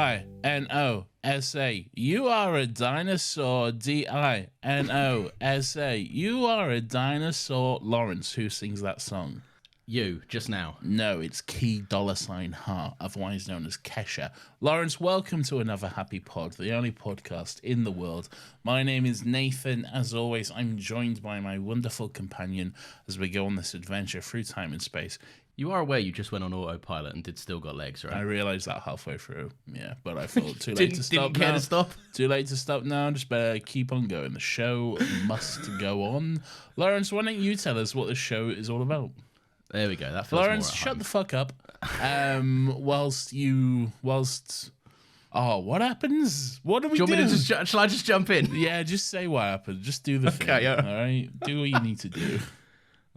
D-I-N-O-S-A. You are a dinosaur. D-I-N-O-S-A. You are a dinosaur. Lawrence, who sings that song? You, just now. No, it's Key $ Heart, otherwise known as Kesha. Lawrence, welcome to another Happy Pod, the only podcast in the world. My name is Nathan. As always, I'm joined by my wonderful companion as we go on this adventure through time and space. You are aware you just went on autopilot and did Still Got Legs, right? I realised that halfway through, yeah, but I thought too late to stop didn't care now. to stop? Too late to stop now, just better keep on going. The show must go on. Lawrence, why don't you tell us what the show is all about? There we go. That feels Lawrence, more at shut home. the fuck up. Oh, what happens? What do we do? Do you want me to shall I just jump in? Yeah, just say what happened. Just do the thing. Okay, yeah. All right? Do what you need to do.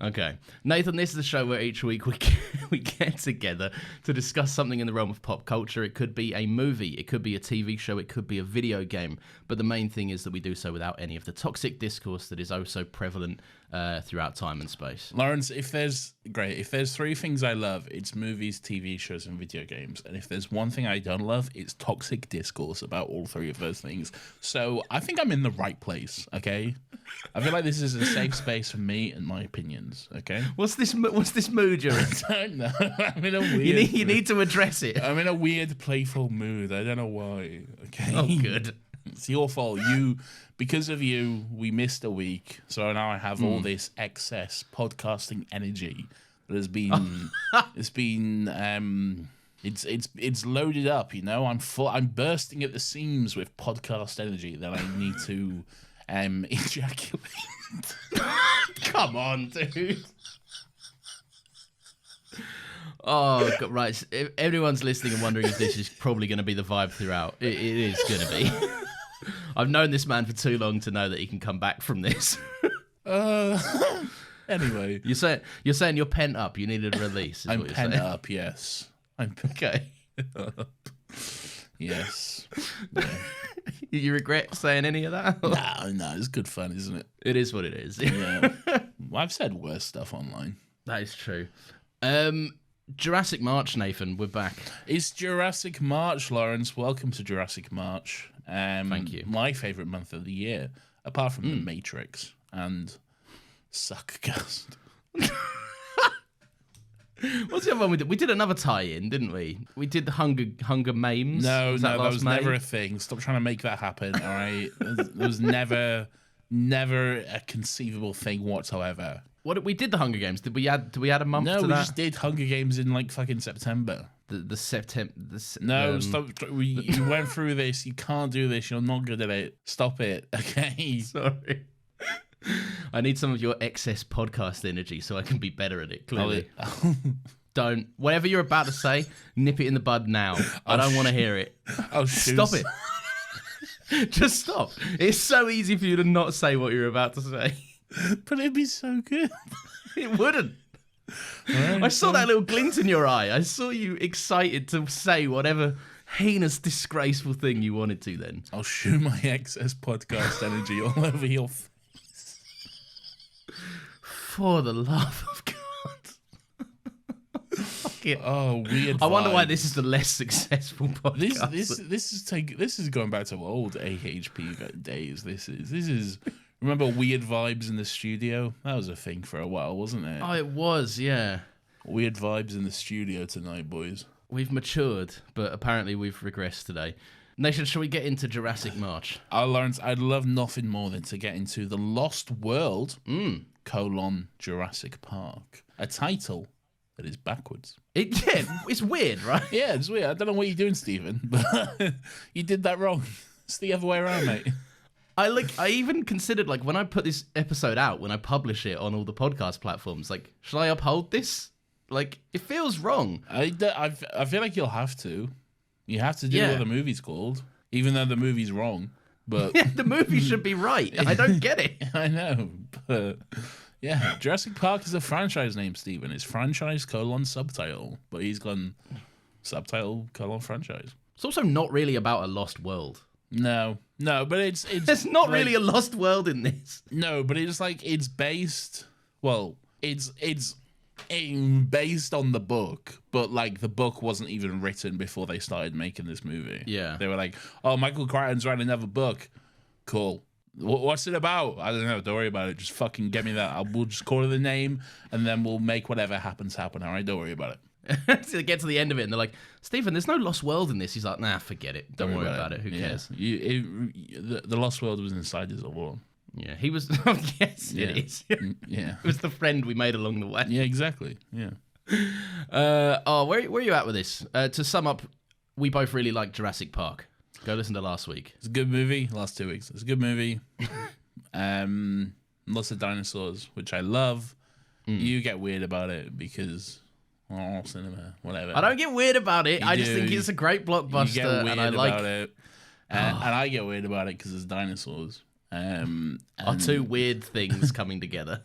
Okay. Nathan, this is the show where each week we get together to discuss something in the realm of pop culture. It could be a movie, it could be a TV show, it could be a video game. But the main thing is that we do so without any of the toxic discourse that is oh so prevalent throughout time and space. Lawrence, if there's three things I love, it's movies, TV shows, and video games. And if there's one thing I don't love, it's toxic discourse about all three of those things. So I think I'm in the right place, okay? I feel like this is a safe space for me and my opinions, okay? What's this mood you're in? I don't know. I'm in a weird You need to address it. I'm in a weird, playful mood. I don't know why, okay? Oh, good. It's your fault. Because of you, we missed a week. So now I have all this excess podcasting energy that has been, it's loaded up. You know, I'm full. I'm bursting at the seams with podcast energy that I need to ejaculate. Come on, dude. Oh, God, right. If everyone's listening and wondering if this is probably going to be the vibe throughout, it is going to be. I've known this man for too long to know that he can come back from this. Anyway, you're saying you're pent up. You needed a release. I'm pent up. Yes, I'm okay. Yes. Yeah. You regret saying any of that? No, it's good fun, isn't it? It is what it is. Yeah. I've said worse stuff online. That is true. Jurassic March, Nathan, we're back. It's Jurassic March, Lawrence. Welcome to Jurassic March. Thank you. My favourite month of the year, apart from The Matrix and Suckcast. What's the other one we did? We did another tie-in, didn't we? We did the Hunger Mames. No, that was May? never a thing. Stop trying to make that happen, all right? It was never a conceivable thing whatsoever. What we did the Hunger Games? Did we add a month to that? No, we just did Hunger Games in like fucking September. The September. Stop. You went through this. You can't do this. You're not good at it. Stop it. Okay. Sorry. I need some of your excess podcast energy so I can be better at it. Clearly. Don't. Whatever you're about to say, nip it in the bud now. I don't want to hear it. Oh, stop it. Just stop. It's so easy for you to not say what you're about to say. But it'd be so good. It wouldn't. I saw that little glint in your eye. I saw you excited to say whatever heinous, disgraceful thing you wanted to then. I'll shoot my excess podcast energy all over your face. For the love of God. Oh, weird. I wonder why this is the less successful podcast. This is going back to old AHP days. This is remember Weird Vibes in the Studio? That was a thing for a while, wasn't it? Oh, it was, yeah. Weird Vibes in the Studio tonight, boys. We've matured, but apparently we've regressed today. Nation, shall we get into Jurassic March? Lawrence, I'd love nothing more than to get into The Lost World, Jurassic Park. A title that is backwards. It's weird, right? Yeah, it's weird. I don't know what you're doing, Stephen, but you did that wrong. It's the other way around, mate. I even considered, like, when I put this episode out, when I publish it on all the podcast platforms, like, shall I uphold this? Like, it feels wrong. I feel like you'll have to. You have to do what the movie's called, even though the movie's wrong. But yeah, the movie should be right. I don't get it. I know, but yeah, Jurassic Park is a franchise name, Stephen. It's franchise : subtitle, but he's gone subtitle : franchise. It's also not really about a lost world. No, but it's there's not really a lost world in this. No, but it's like it's based. Well, it's based on the book, but like the book wasn't even written before they started making this movie. Yeah. They were like, oh, Michael Crichton's writing another book. Cool. What's it about? I don't know. Don't worry about it. Just fucking get me that. We'll just call it the name, and then we'll make whatever happens happen. All right? Don't worry about it. So they get to the end of it, and they're like, Stephen, there's no Lost World in this. He's like, nah, forget it. Don't worry about it. Who cares? The Lost World was inside us all along. Yeah, he was... yes, Yeah. it is. Yeah. It was the friend we made along the way. Yeah, exactly. Yeah. Where are you at with this? To sum up, we both really liked Jurassic Park. Go listen to last week. It's a good movie. Last 2 weeks. It's a good movie. Lots of dinosaurs, which I love. You get weird about it because cinema, whatever. I don't get weird about it. I just do. think it's a great blockbuster, You get weird and I like about it, and I get weird about it because it's dinosaurs. our two weird things coming together.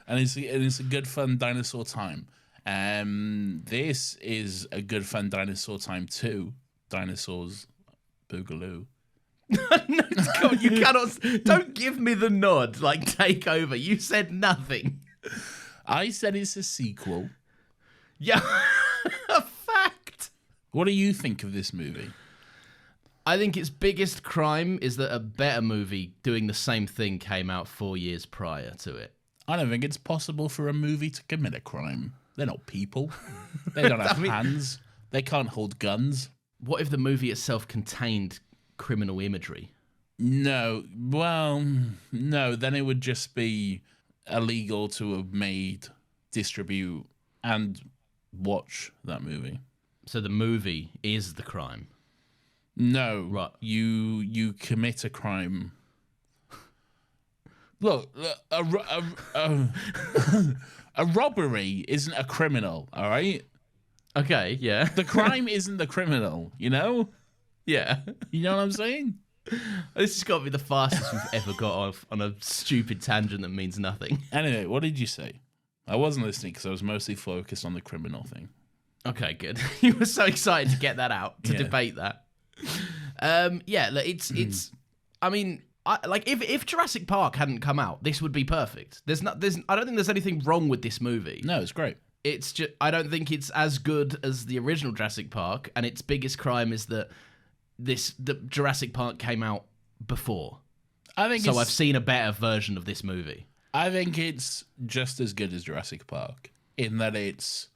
And it's a good fun dinosaur time. This is a good fun dinosaur time too. Dinosaurs Boogaloo. No, God, you cannot. Don't give me the nod. Like, take over. You said nothing. I said it's a sequel. Yeah, a fact. What do you think of this movie? I think its biggest crime is that a better movie doing the same thing came out 4 years prior to it. I don't think it's possible for a movie to commit a crime. They're not people. They don't have hands. They can't hold guns. What if the movie itself contained criminal imagery? No. Well, no. Then it would just be illegal to have made, distribute, and watch that movie. So the movie is the crime. No. Right. You commit a crime. Look, a robbery isn't a criminal, all right? Okay, yeah. The crime isn't the criminal, you know? Yeah. You know what I'm saying? This has got to be the fastest we've ever got off on a stupid tangent that means nothing. Anyway, what did you say? I wasn't listening because I was mostly focused on the criminal thing. Okay, good. You were so excited to get that out, to Yeah. debate that. Yeah, look, it's. I mean, if Jurassic Park hadn't come out, this would be perfect. I don't think there's anything wrong with this movie. No, it's great. It's just, I don't think it's as good as the original Jurassic Park, and its biggest crime is that the Jurassic Park came out before. So I've seen a better version of this movie. I think it's just as good as Jurassic Park in that it's.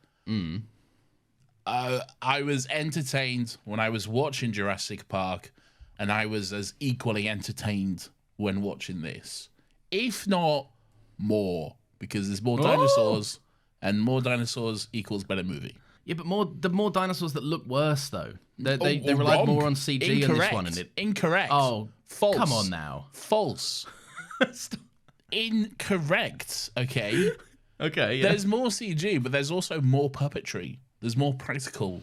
I was entertained when I was watching Jurassic Park, and I was as equally entertained when watching this, if not more, because there's more dinosaurs, and more dinosaurs equals better movie. Yeah, but the more dinosaurs that look worse though. They rely more on CG in this one, and Incorrect. Oh, false. Come on now. False. Incorrect. Okay. Okay. Yeah. There's more CG, but there's also more puppetry. There's more practical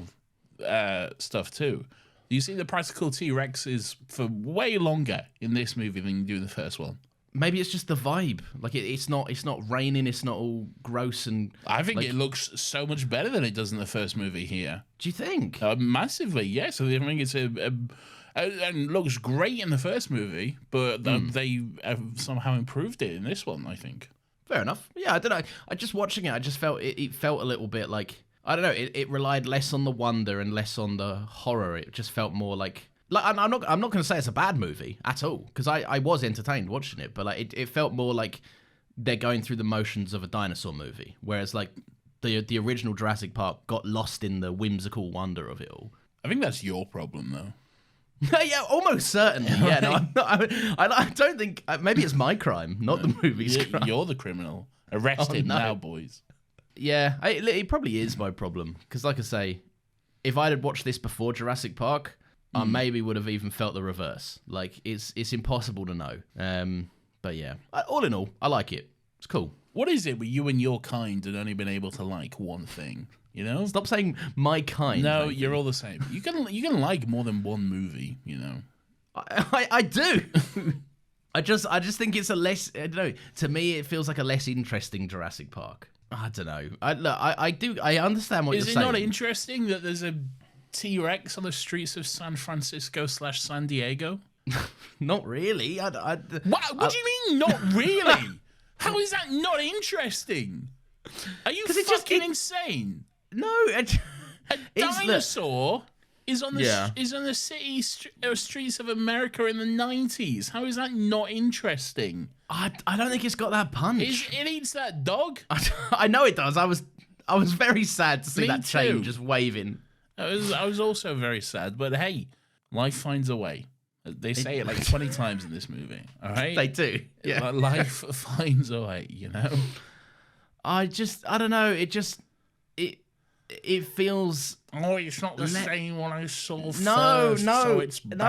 stuff too. You see the practical T-Rexes for way longer in this movie than you do in the first one. Maybe it's just the vibe. Like it's not raining. It's not all gross and. I think it looks so much better than it does in the first movie here. Do you think? Massively, yes. I think it's and it looks great in the first movie, but they have somehow improved it in this one, I think. Fair enough. Yeah, I don't know. I just watching it, I just felt it felt a little bit like, I don't know. It relied less on the wonder and less on the horror. It just felt more like I'm not going to say it's a bad movie at all, because I was entertained watching it, but like it felt more like they're going through the motions of a dinosaur movie, whereas like the original Jurassic Park got lost in the whimsical wonder of it all. I think that's your problem, though. Yeah, almost certainly. Yeah, no, I'm not, I don't think. Maybe it's my crime, not the movie's crime. You're the criminal. Arrest him now, boys. Yeah, it probably is my problem, because like I say, if I had watched this before Jurassic Park, I maybe would have even felt the reverse. Like it's impossible to know. But yeah, all in all, I like it. It's cool. What is it with you and your kind and only been able to like one thing? You know? Stop saying my kind. No, you're all the same. You can like more than one movie, you know. I do. I just think it's a less, I don't know. To me, it feels like a less interesting Jurassic Park. I don't know. I understand what you're saying. Is it not interesting that there's a T-Rex on the streets of San Francisco / San Diego? Not really. What do you mean, not really? How is that not interesting? Are you 'Cause fucking insane? No, A dinosaur is on the streets of America in the 90s. How is that not interesting? I don't think it's got that punch. It eats that dog. I know it does. I was very sad to see Me that chain too. just waving. I was also very sad, but hey, life finds a way. They say it like 20 times in this movie. All right, They do. Yeah. Life finds a way. I don't know. It feels. Oh, it's not the same one I saw first. No, so it's bad.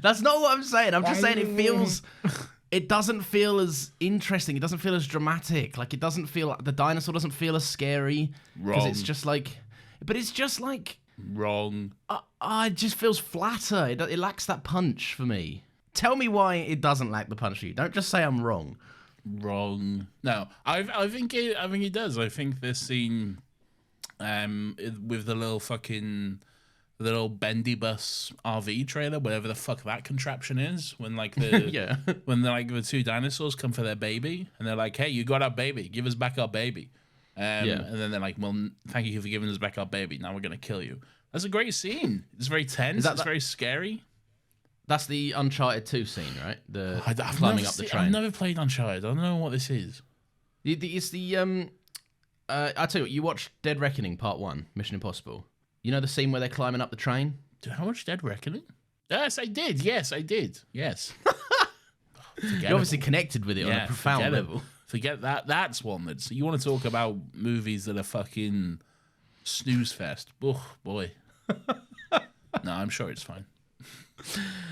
That's not what I'm saying. I'm just saying it feels. It doesn't feel as interesting. It doesn't feel as dramatic. Like, it doesn't feel. The dinosaur doesn't feel as scary. Because it's just like. But it's just like. Wrong. It just feels flatter. It lacks that punch for me. Tell me why it doesn't lack the punch for you. Don't just say I'm wrong. Wrong. No, I think it does. I think this scene, with the little bendy bus RV trailer, whatever the fuck that contraption is, when like the when the two dinosaurs come for their baby, and they're like, "Hey, you got our baby. Give us back our baby." And then they're like, "Well, thank you for giving us back our baby. Now we're gonna kill you." That's a great scene. It's very tense. It's very scary. That's the Uncharted 2 scene, right? Climbing up the train. I've never played Uncharted. I don't know what this is. It's the I tell you what. You watched Dead Reckoning Part 1, Mission Impossible. You know the scene where they're climbing up the train? Did I watch Dead Reckoning? Yes, I did. Yes. You're obviously connected with it on a profound level. Forget that. That's one that's... You want to talk about movies that are fucking snooze fest. Oh, boy. No, I'm sure it's fine.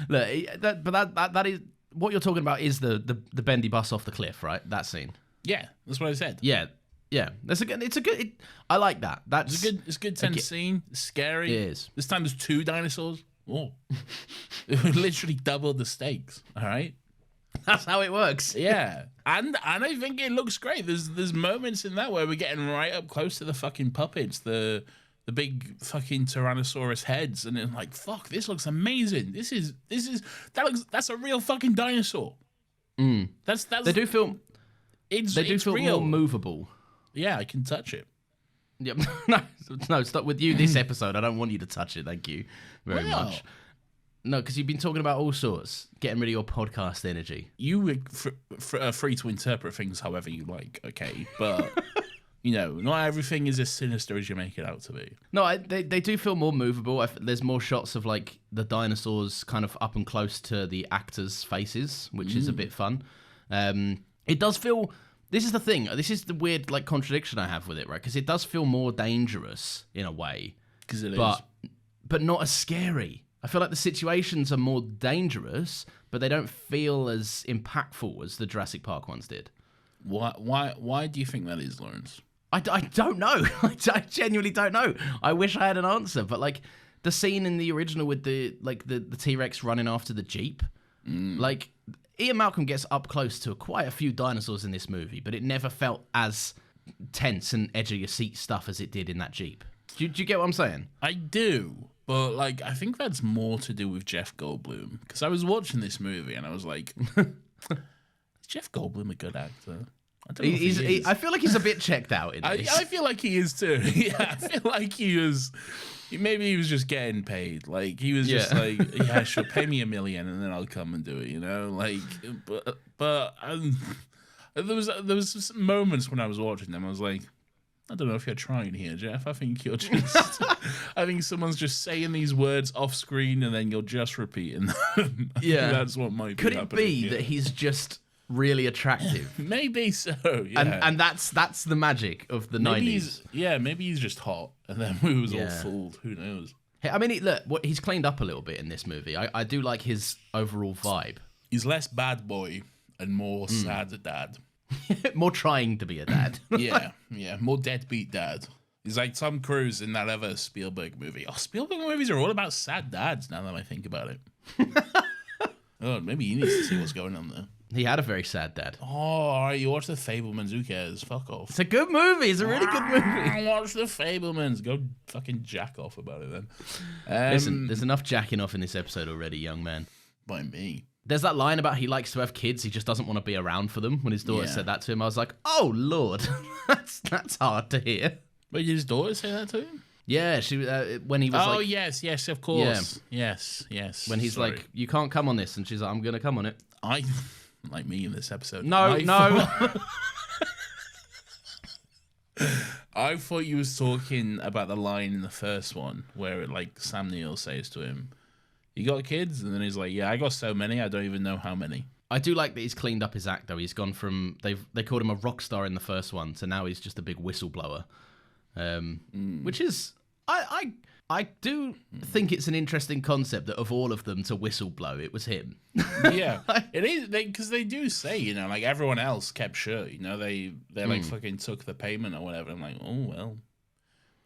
Look, that is... What you're talking about is the bendy bus off the cliff, right? That scene. Yeah, that's what I said. Yeah. It's a good... I like that. It's a good tense scene. It's scary. It is. This time there's two dinosaurs. Oh. It literally doubled the stakes. All right? That's how it works. Yeah. And I think it looks great. There's moments in that where we're getting right up close to the fucking puppets, the big fucking Tyrannosaurus heads, and it's like, fuck, this looks amazing. That's a real fucking dinosaur. That's they do feel real. more movable. Yeah, I can touch it. Yep. No, stop with you this episode. I don't want you to touch it. Thank you very much. No, because you've been talking about all sorts, getting rid of your podcast energy. You were free to interpret things however you like, okay? But, not everything is as sinister as you make it out to be. No, they do feel more movable. There's more shots of, like, the dinosaurs kind of up and close to the actors' faces, which is a bit fun. It does feel... This is the thing. This is the weird, like, contradiction I have with it, right? Because it does feel more dangerous, in a way. Because it is. But not as scary. I feel like the situations are more dangerous, but they don't feel as impactful as the Jurassic Park ones did. Why do you think that is, Lawrence? I don't know. I genuinely don't know. I wish I had an answer, but like the scene in the original with the T-Rex running after the Jeep, like Ian Malcolm gets up close to quite a few dinosaurs in this movie, but it never felt as tense and edge of your seat stuff as it did in that Jeep. Do you get what I'm saying? I do. But, like, I think that's more to do with Jeff Goldblum. Because I was watching this movie and I was like, is Jeff Goldblum a good actor? I don't know if he is. I feel like he's a bit checked out in this. I feel like he is too. Yeah, I feel like he was... Maybe he was just getting paid. Like, he was just like, yeah, sure, pay me $1 million and then I'll come and do it, Like, but there was moments when I was watching them, I was like, I don't know if you're trying here, Jeff. I think you're just... I think someone's just saying these words off screen and then you're just repeating them. Yeah. That's what might be happening. Could it be that he's just really attractive? Maybe so, yeah. And that's the magic of the 90s. Maybe he's just hot and then we was all fooled. Who knows? Hey, I mean, look, he's cleaned up a little bit in this movie. I do like his overall vibe. He's less bad boy and more sad dad. More trying to be a dad. yeah, more deadbeat dad. He's like Tom Cruise in that other Spielberg movie. Oh, Spielberg movies are all about sad dads now that I think about it. Oh, maybe he needs to see what's going on there. He had a very sad dad. Oh, all right, you watch The Fabelmans. Who cares? Fuck off. It's a good movie. It's a really good movie. Watch The Fabelmans. Go fucking jack off about it then. Listen, there's enough jacking off in this episode already, young man. By me. There's that line about he likes to have kids, he just doesn't want to be around for them. When his daughter Yeah. said that to him, I was like, oh, Lord, that's hard to hear. Wait, did his daughter say that to him? Yeah, she when he was Oh, like... yes, of course. Yeah. Yes. When he's Sorry. like, you can't come on this, and she's like, I'm going to come on it. Like me in this episode. No. I thought you was talking about the line in the first one where like Sam Neill says to him, "You got kids?" And then he's like, "Yeah, I got so many, I don't even know how many." I do like that he's cleaned up his act, though. He's gone from... They called him a rock star in the first one, to now he's just a big whistleblower. Which is... I do think it's an interesting concept that of all of them to whistleblow, it was him. Yeah, it is, because they do say, you know, like everyone else kept shut, you know, they like fucking took the payment or whatever. I'm like, oh well,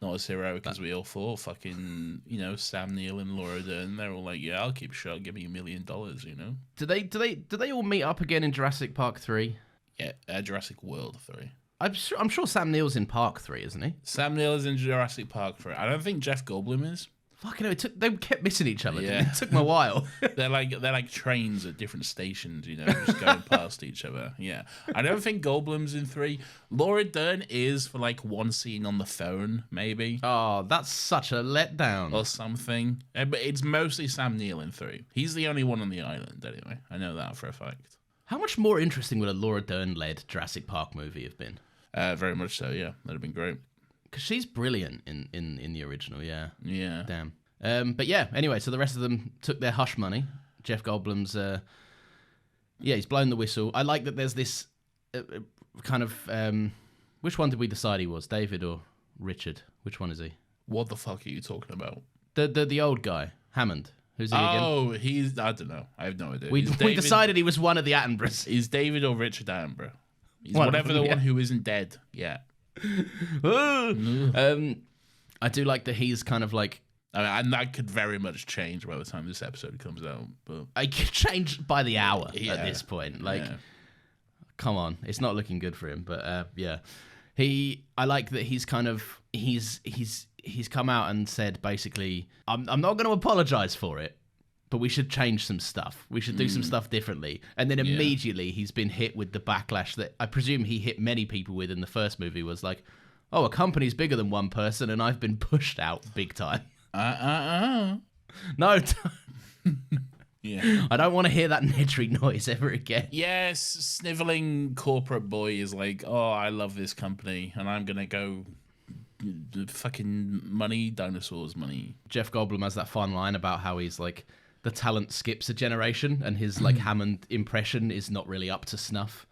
not as heroic as we all thought. Fucking, you know, Sam Neill and Laura Dern, they're all like, yeah, I'll keep shut, give me $1 million, you know. Do they all meet up again in Jurassic Park 3? Yeah, Jurassic World 3. I'm sure Sam Neill's in Park 3, isn't he? Sam Neill is in Jurassic Park 3. I don't think Jeff Goldblum is. Fucking hell, they kept missing each other. Yeah. It took them a while. They're like trains at different stations, you know, just going past each other. Yeah. I don't think Goldblum's in 3. Laura Dern is for like one scene on the phone, maybe. Oh, that's such a letdown. Or something. But it's mostly Sam Neill in 3. He's the only one on the island, anyway. I know that for a fact. How much more interesting would a Laura Dern-led Jurassic Park movie have been? Very much so, yeah. That'd have been great. Because she's brilliant in the original, yeah. Yeah. Damn. But yeah, anyway, so the rest of them took their hush money. Jeff Goldblum's, he's blown the whistle. I like that there's this kind of, which one did we decide he was, David or Richard? Which one is he? What the fuck are you talking about? The old guy, Hammond. Who's he again? Oh, I don't know. I have no idea. We decided he was one of the Attenboroughs. He's David or Richard Attenborough. He's One of whatever them, the yeah. one who isn't dead. Yeah. I do like that he's kind of like... I mean, and that could very much change by the time this episode comes out. But I could change by the hour Yeah. at this point. Like, Yeah. come on, it's not looking good for him. But yeah, I like that he's kind of he's come out and said basically, I'm not going to apologize for it, but we should change some stuff. We should do some stuff differently. And then immediately he's been hit with the backlash that I presume he hit many people with in the first movie. Was like, oh, a company's bigger than one person, and I've been pushed out big time. No. Yeah. I don't want to hear that Nedry noise ever again. Yes, sniveling corporate boy is like, oh, I love this company, and I'm gonna go fucking money, dinosaurs money. Jeff Goldblum has that fun line about how he's like, the talent skips a generation, and his like Hammond impression is not really up to snuff.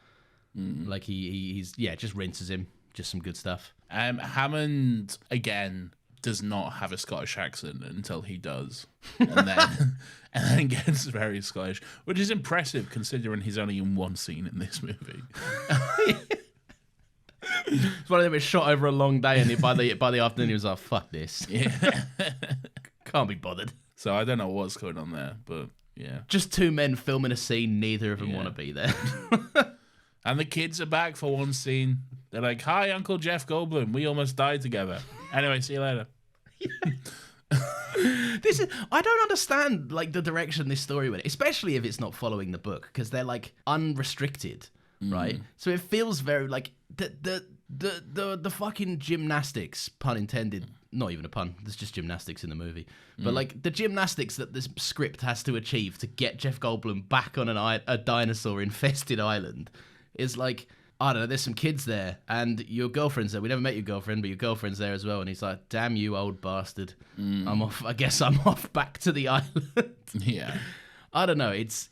Like he's just rinses him. Just some good stuff. Hammond again does not have a Scottish accent until he does, and then gets very Scottish, which is impressive considering he's only in one scene in this movie. It's one of them. It's shot over a long day, and by the afternoon, he was like, "Fuck this, Yeah. can't be bothered." So I don't know what's going on there, but yeah. Just two men filming a scene. Neither of them want to be there. And the kids are back for one scene. They're like, "Hi, Uncle Jeff Goldblum. We almost died together." Anyway, see you later. I don't understand like the direction this story went, especially if it's not following the book, because they're like unrestricted, right? So it feels very like the fucking gymnastics, pun intended. Not even a pun. There's just gymnastics in the movie, but like the gymnastics that this script has to achieve to get Jeff Goldblum back on a dinosaur infested island is like, I don't know, there's some kids there, and your girlfriend's there. We never met your girlfriend, but your girlfriend's there as well. And he's like, damn you, old bastard. I'm off. I guess I'm off back to the island. Yeah. I don't know. It's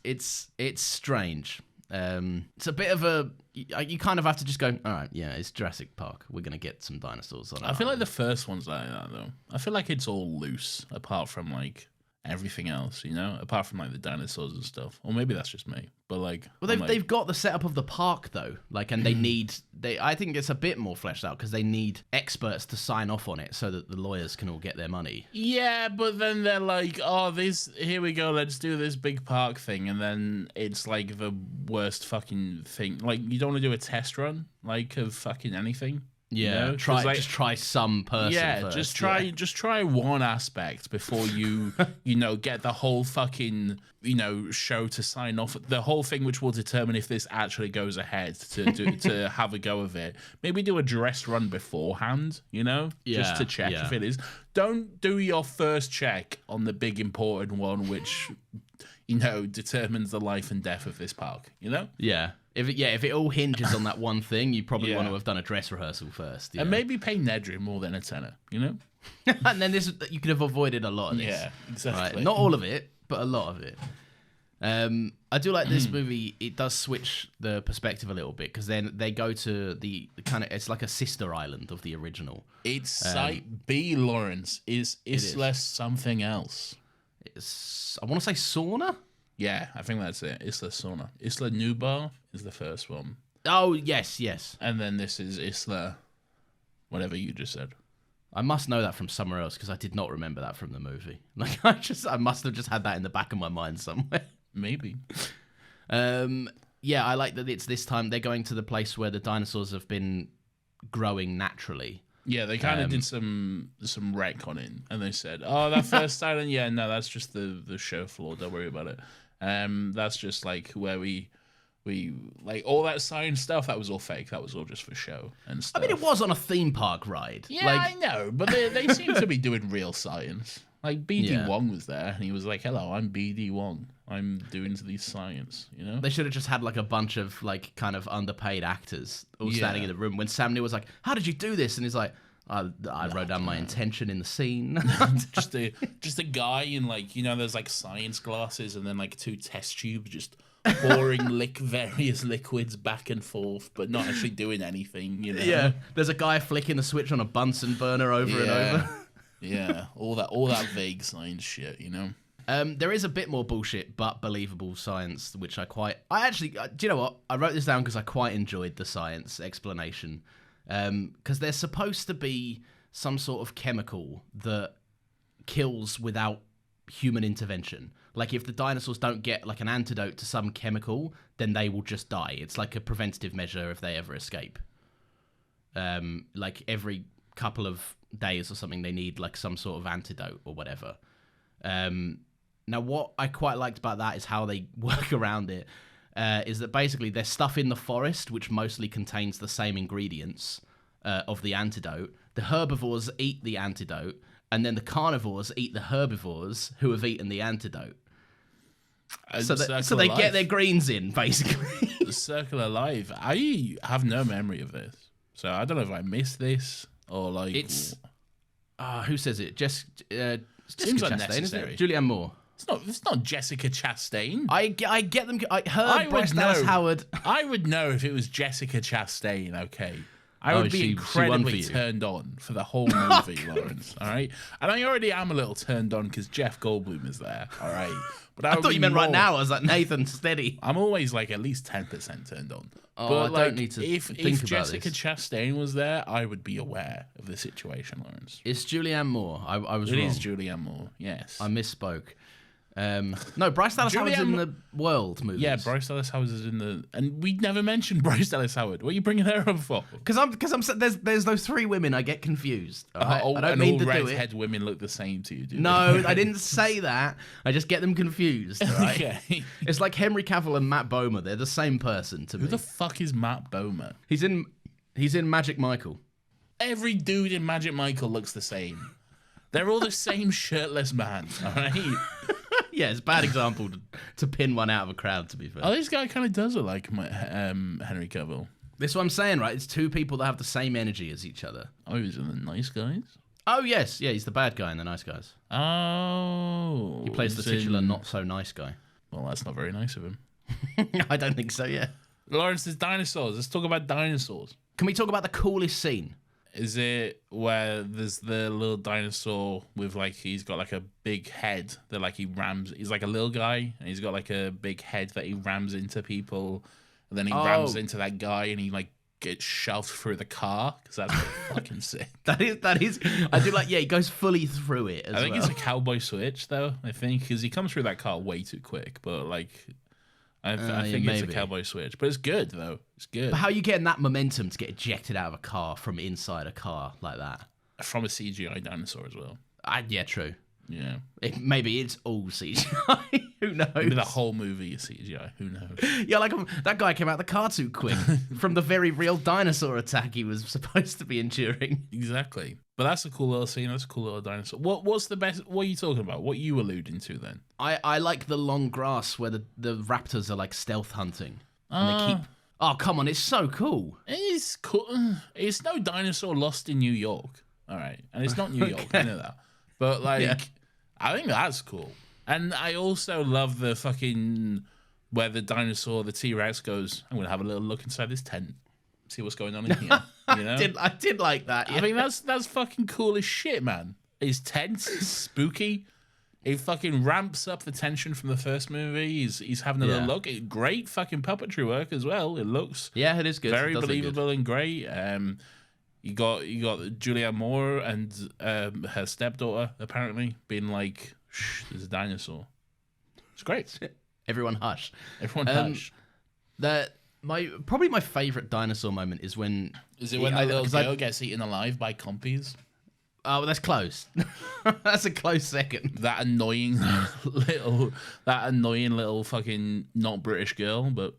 strange. It's a bit of a... You kind of have to just go, all right, yeah, it's Jurassic Park. We're going to get some dinosaurs on I feel like the first one's like that, though. I feel like it's all loose, apart from, like, everything else, you know? Apart from, like, the dinosaurs and stuff. Or maybe that's just me. But, like... Well, they've got the setup of the park, though. Like, and they need... I think it's a bit more fleshed out, because they need experts to sign off on it so that the lawyers can all get their money. Yeah, but then they're like, oh, here we go, let's do this big park thing. And then it's, like, the worst fucking thing. Like, you don't want to do a test run, like, of fucking anything. Yeah, know? 'Cause, like, just try some person. yeah, first. just try one aspect before you get the whole fucking show to sign off. The whole thing, which will determine if this actually goes ahead to have a go of it. Maybe do a dress run beforehand, just to check if it is. Don't do your first check on the big important one, which determines the life and death of this park. Yeah. If it all hinges on that one thing, you probably want to have done a dress rehearsal first. And maybe pay Nedry more than a tenner, And then you could have avoided a lot of this. Yeah, exactly. Right? Not all of it, but a lot of it. I do like this movie. It does switch the perspective a little bit because then they go to the kind of, it's like a sister island of the original. It's Site B, Lawrence. Is Isla something else? I want to say sauna. Yeah, I think that's it. Isla Sauna. Isla Nublar is the first one. Oh, yes. And then this is Isla, whatever you just said. I must know that from somewhere else because I did not remember that from the movie. Like I must have just had that in the back of my mind somewhere. Maybe. Yeah, I like that it's this time they're going to the place where the dinosaurs have been growing naturally. Yeah, they kind of did some retconning, and they said, "Oh, that first island, yeah, no, that's just the show floor. Don't worry about it. That's just like where we like all that science stuff. That was all fake. That was all just for show and stuff. I mean, it was on a theme park ride. Yeah, I know, but they seem to be doing real science. Like BD Wong was there, and he was like, "Hello, I'm BD Wong. I'm doing these science." They should have just had like a bunch of like kind of underpaid actors all standing in the room. When Sam Neill was like, "How did you do this?" and he's like, I wrote down my intention in the scene. just a guy in like there's like science glasses and then like two test tubes just pouring various liquids back and forth, but not actually doing anything. Yeah, there's a guy flicking the switch on a Bunsen burner over and over. Yeah, all that vague science shit. There is a bit more bullshit, but believable science, which I actually, do you know what? I wrote this down because I quite enjoyed the science explanation. Because there's supposed to be some sort of chemical that kills without human intervention. Like if the dinosaurs don't get like an antidote to some chemical, then they will just die. It's like a preventative measure if they ever escape. Like every couple of days or something, they need like some sort of antidote or whatever. Now, what I quite liked about that is how they work around it. Is that basically there's stuff in the forest which mostly contains the same ingredients of the antidote. The herbivores eat the antidote, and then the carnivores eat the herbivores who have eaten the antidote. So they get their greens in, basically. The circle of life. I have no memory of this, so I don't know if I missed this or like. It's who says it? Jessica seems Chastain, unnecessary. isn't it? Julianne Moore. It's not Jessica Chastain. I get them. Bryce Dallas Howard. I would know if it was Jessica Chastain. Okay, I would be incredibly turned on for the whole movie, Lawrence. All right, and I already am a little turned on because Jeff Goldblum is there. All right, but I thought you meant right now. I was like, Nathan, steady. I'm always like at least 10% turned on. Oh, but I don't need to think about if Jessica Chastain was there, I would be aware of the situation, Lawrence. It's Julianne Moore. I was wrong. It is Julianne Moore. Yes, I misspoke. No, Bryce Dallas Howard's in the World movies. Yeah, Bryce Dallas Howard is in the, and we never mentioned Bryce Dallas Howard. What are you bringing her up for? Because there's those three women. I get confused. Right? I don't mean to do it. Redhead women look the same to you, do No, I didn't say that. I just get them confused. Right? Okay. It's like Henry Cavill and Matt Bomer. They're the same person to me. Who the fuck is Matt Bomer? He's in Magic Michael. Every dude in Magic Michael looks the same. They're all the same shirtless man. All right. Yeah, it's a bad example to pin one out of a crowd, to be fair. Oh, this guy kind of does look like Henry Cavill. This is what I'm saying, right? It's two people that have the same energy as each other. Oh, he's in The Nice Guys? Oh, yes. Yeah, he's the bad guy in The Nice Guys. Oh. He plays the titular not-so-nice guy. Well, that's not very nice of him. I don't think so, yeah. Lawrence, there's dinosaurs. Let's talk about dinosaurs. Can we talk about the coolest scene? Is it where there's the little dinosaur with like he's got like a big head that like he's like a little guy and he's got like a big head that he rams into people and then he rams into that guy and he like gets shoved through the car because that's fucking sick. That is. I do like. Yeah, he goes fully through it. I think it's a cowboy switch though. I think because he comes through that car way too quick, but like. I think it's a cowboy switch, but it's good though. It's good. But how are you getting that momentum to get ejected out of a car from inside a car like that? From a CGI dinosaur as well. Yeah, true. Yeah. Maybe it's all CGI. Who knows? Maybe the whole movie is CGI. Who knows? Yeah, like that guy came out the car too quick from the very real dinosaur attack he was supposed to be enduring. Exactly. But that's a cool little scene. That's a cool little dinosaur. What's the best? What are you talking about? What are you alluding to then? I like the long grass where the raptors are like stealth hunting. And they keep... Oh, come on. It's so cool. It's cool. It's no dinosaur lost in New York. All right. And it's not New York. I know that. But like, I think that's cool. And I also love the fucking where the dinosaur, the T-Rex goes, I'm going to have a little look inside this tent. See what's going on in here. You know? I did like that. Yeah. I mean, that's fucking cool as shit, man. It's tense, it's spooky. It fucking ramps up the tension from the first movie. He's having a little look. Great fucking puppetry work as well. It looks it is good. Very believable and great. You got Julianne Moore and her stepdaughter apparently being like, "Shh, there's a dinosaur." It's great. Everyone hush. Everyone hush. Probably my favorite dinosaur moment is when the little girl gets eaten alive by compies? Oh, well, that's close. That's a close second. That annoying little fucking not British girl, but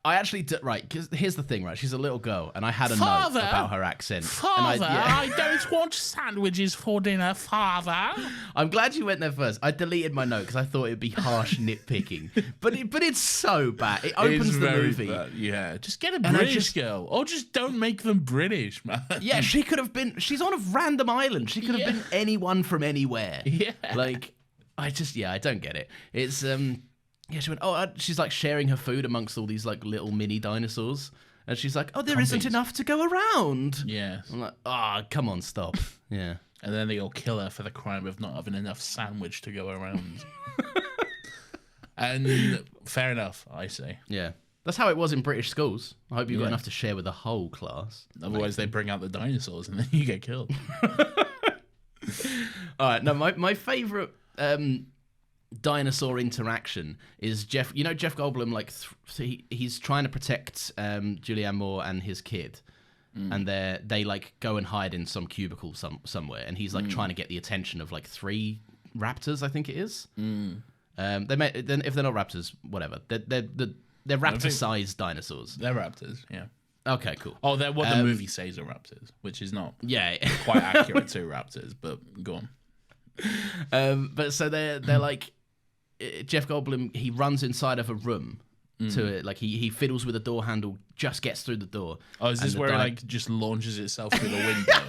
I actually did, right, because here's the thing, right? She's a little girl, and I had a note about her accent. Father, I don't want sandwiches for dinner, Father. I'm glad you went there first. I deleted my note because I thought it'd be harsh nitpicking. But it's so bad. It opens the movie. Bad. Yeah, just get a British girl. Or just don't make them British, man. Yeah, she could have been... She's on a random island. She could have been anyone from anywhere. Yeah. Like, I don't get it. It's... Yeah, she went, she's like sharing her food amongst all these like little mini dinosaurs. And she's like, there isn't enough to go around. Yeah. I'm like, come on, stop. Yeah. And then they all kill her for the crime of not having enough sandwich to go around. And fair enough, I say. Yeah. That's how it was in British schools. I hope you've got enough to share with the whole class. Otherwise, they bring out the dinosaurs and then you get killed. All right. No, my favourite... dinosaur interaction is Jeff Goldblum, like he's trying to protect Julianne Moore and his kid, and they like go and hide in some cubicle somewhere, and he's like trying to get the attention of like 3 raptors, I think it is. They may, then if they're not raptors, whatever, they're raptor-sized dinosaurs. They're raptors, yeah. Okay, cool. Oh, they're what the movie says are raptors, which is not quite accurate to raptors, but go on. But so they're like, Jeff Goldblum, he runs inside of a room to it, like he fiddles with a door handle, just gets through the door. Oh, is this where it like just launches itself through the window?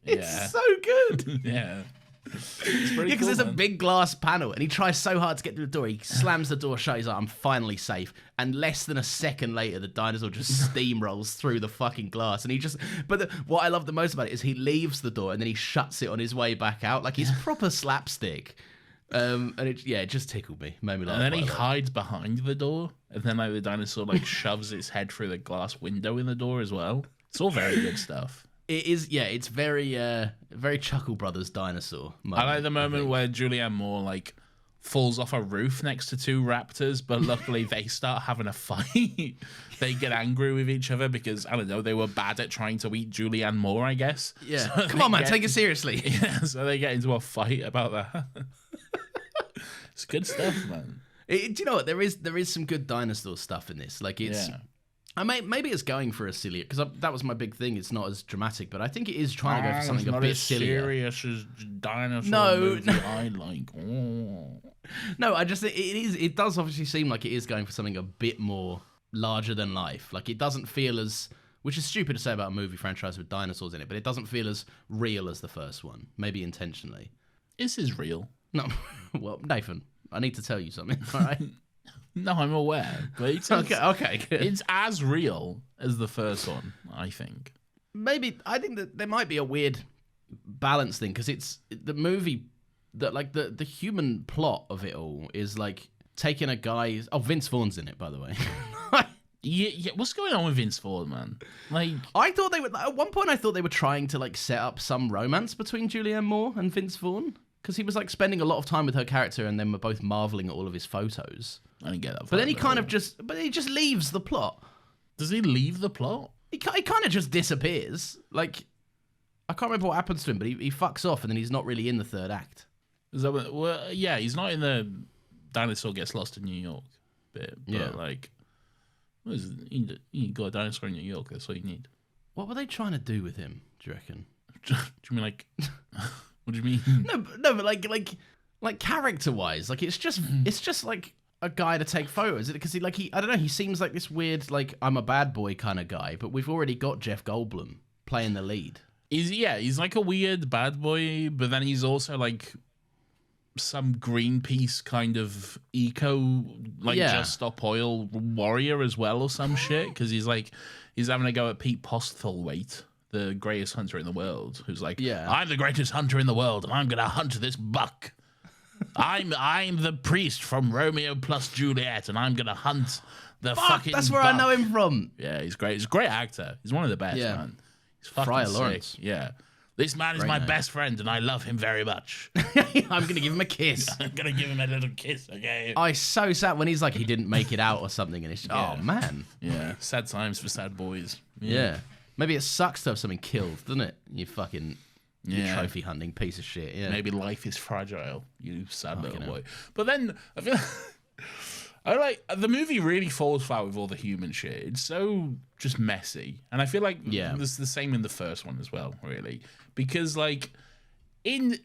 It's so good. Yeah. It's pretty because cool, there's a big glass panel, and he tries so hard to get through the door. He slams the door shut. He's like, I'm finally safe. And less than a second later, the dinosaur just steamrolls through the fucking glass. And he just... But what I love the most about it is he leaves the door, and then he shuts it on his way back out. Like, he's proper slapstick. And it just tickled me. Made me laugh. And then he hides behind the door. And then like the dinosaur like shoves its head through the glass window in the door as well. It's all very good stuff. It is, yeah. It's very Chuckle Brothers dinosaur moment, I like the moment where Julianne Moore like falls off a roof next to 2 raptors, but luckily they start having a fight. They get angry with each other because I don't know, they were bad at trying to eat Julianne Moore, I guess. Yeah, so come on, man, take it seriously. Yeah, so they get into a fight about that. It's good stuff, man. Do you know what? There is some good dinosaur stuff in this. Like it's. Yeah. Maybe it's going for a sillier, because that was my big thing. It's not as dramatic, but I think it is trying to go for something a bit sillier. Serious as dinosaur movie I like. No, I just think it is. It does obviously seem like it is going for something a bit more larger than life. Like it doesn't feel as, which is stupid to say about a movie franchise with dinosaurs in it, but it doesn't feel as real as the first one. Maybe intentionally. This is real. No, well, Nathan, I need to tell you something. All right. No, I'm aware, but it's okay. Good. It's as real as the first one, I think. Maybe I think that there might be a weird balance thing, because it's the movie that like the human plot of it all is like taking a guy. Oh, Vince Vaughn's in it, by the way. Yeah. What's going on with Vince Vaughn, man? Like, I thought they were at one point. I thought they were trying to like set up some romance between Julianne Moore and Vince Vaughn. because he was like spending a lot of time with her character, and then we're both marveling at all of his photos. I didn't get that. But then he kind of he just leaves the plot. Does he leave the plot? He kind of just disappears. Like, I can't remember what happens to him, but he fucks off, and then he's not really in the third act. Is that well, yeah, he's not in the dinosaur gets lost in New York bit. But Yeah. like, what is it? You got a dinosaur in New York. That's all you need. What were they trying to do with him? Do you reckon? Do you mean like? What do you mean? No, but like character-wise, like it's just like a guy to take photos because I don't know, he seems like this weird like I'm a bad boy kind of guy, but we've already got Jeff Goldblum playing the lead. He's like a weird bad boy, but then he's also like some Greenpeace kind of eco, like just stop oil warrior as well or some shit, because he's having a go at Pete Postlethwaite, the greatest hunter in the world, who's like, I'm the greatest hunter in the world, and I'm gonna hunt this buck. I'm the priest from Romeo plus Juliet, and I'm gonna hunt the fucking that's where buck. I know him from. Yeah, he's great. He's a great actor. He's one of the best, man. He's fucking Friar sick. Lawrence. Yeah. This man is my best friend, and I love him very much. I'm gonna give him a kiss. I'm gonna give him a little kiss, okay? I so sad when he's like he didn't make it out or something, and it's oh man. Yeah, sad times for sad boys. Yeah. Maybe it sucks to have something killed, doesn't it? You fucking you trophy hunting piece of shit. Yeah. Maybe life is fragile, you sad little boy. But then I feel I like the movie really falls flat with all the human shit. It's so just messy, and I feel like there's the same in the first one as well, really, because like they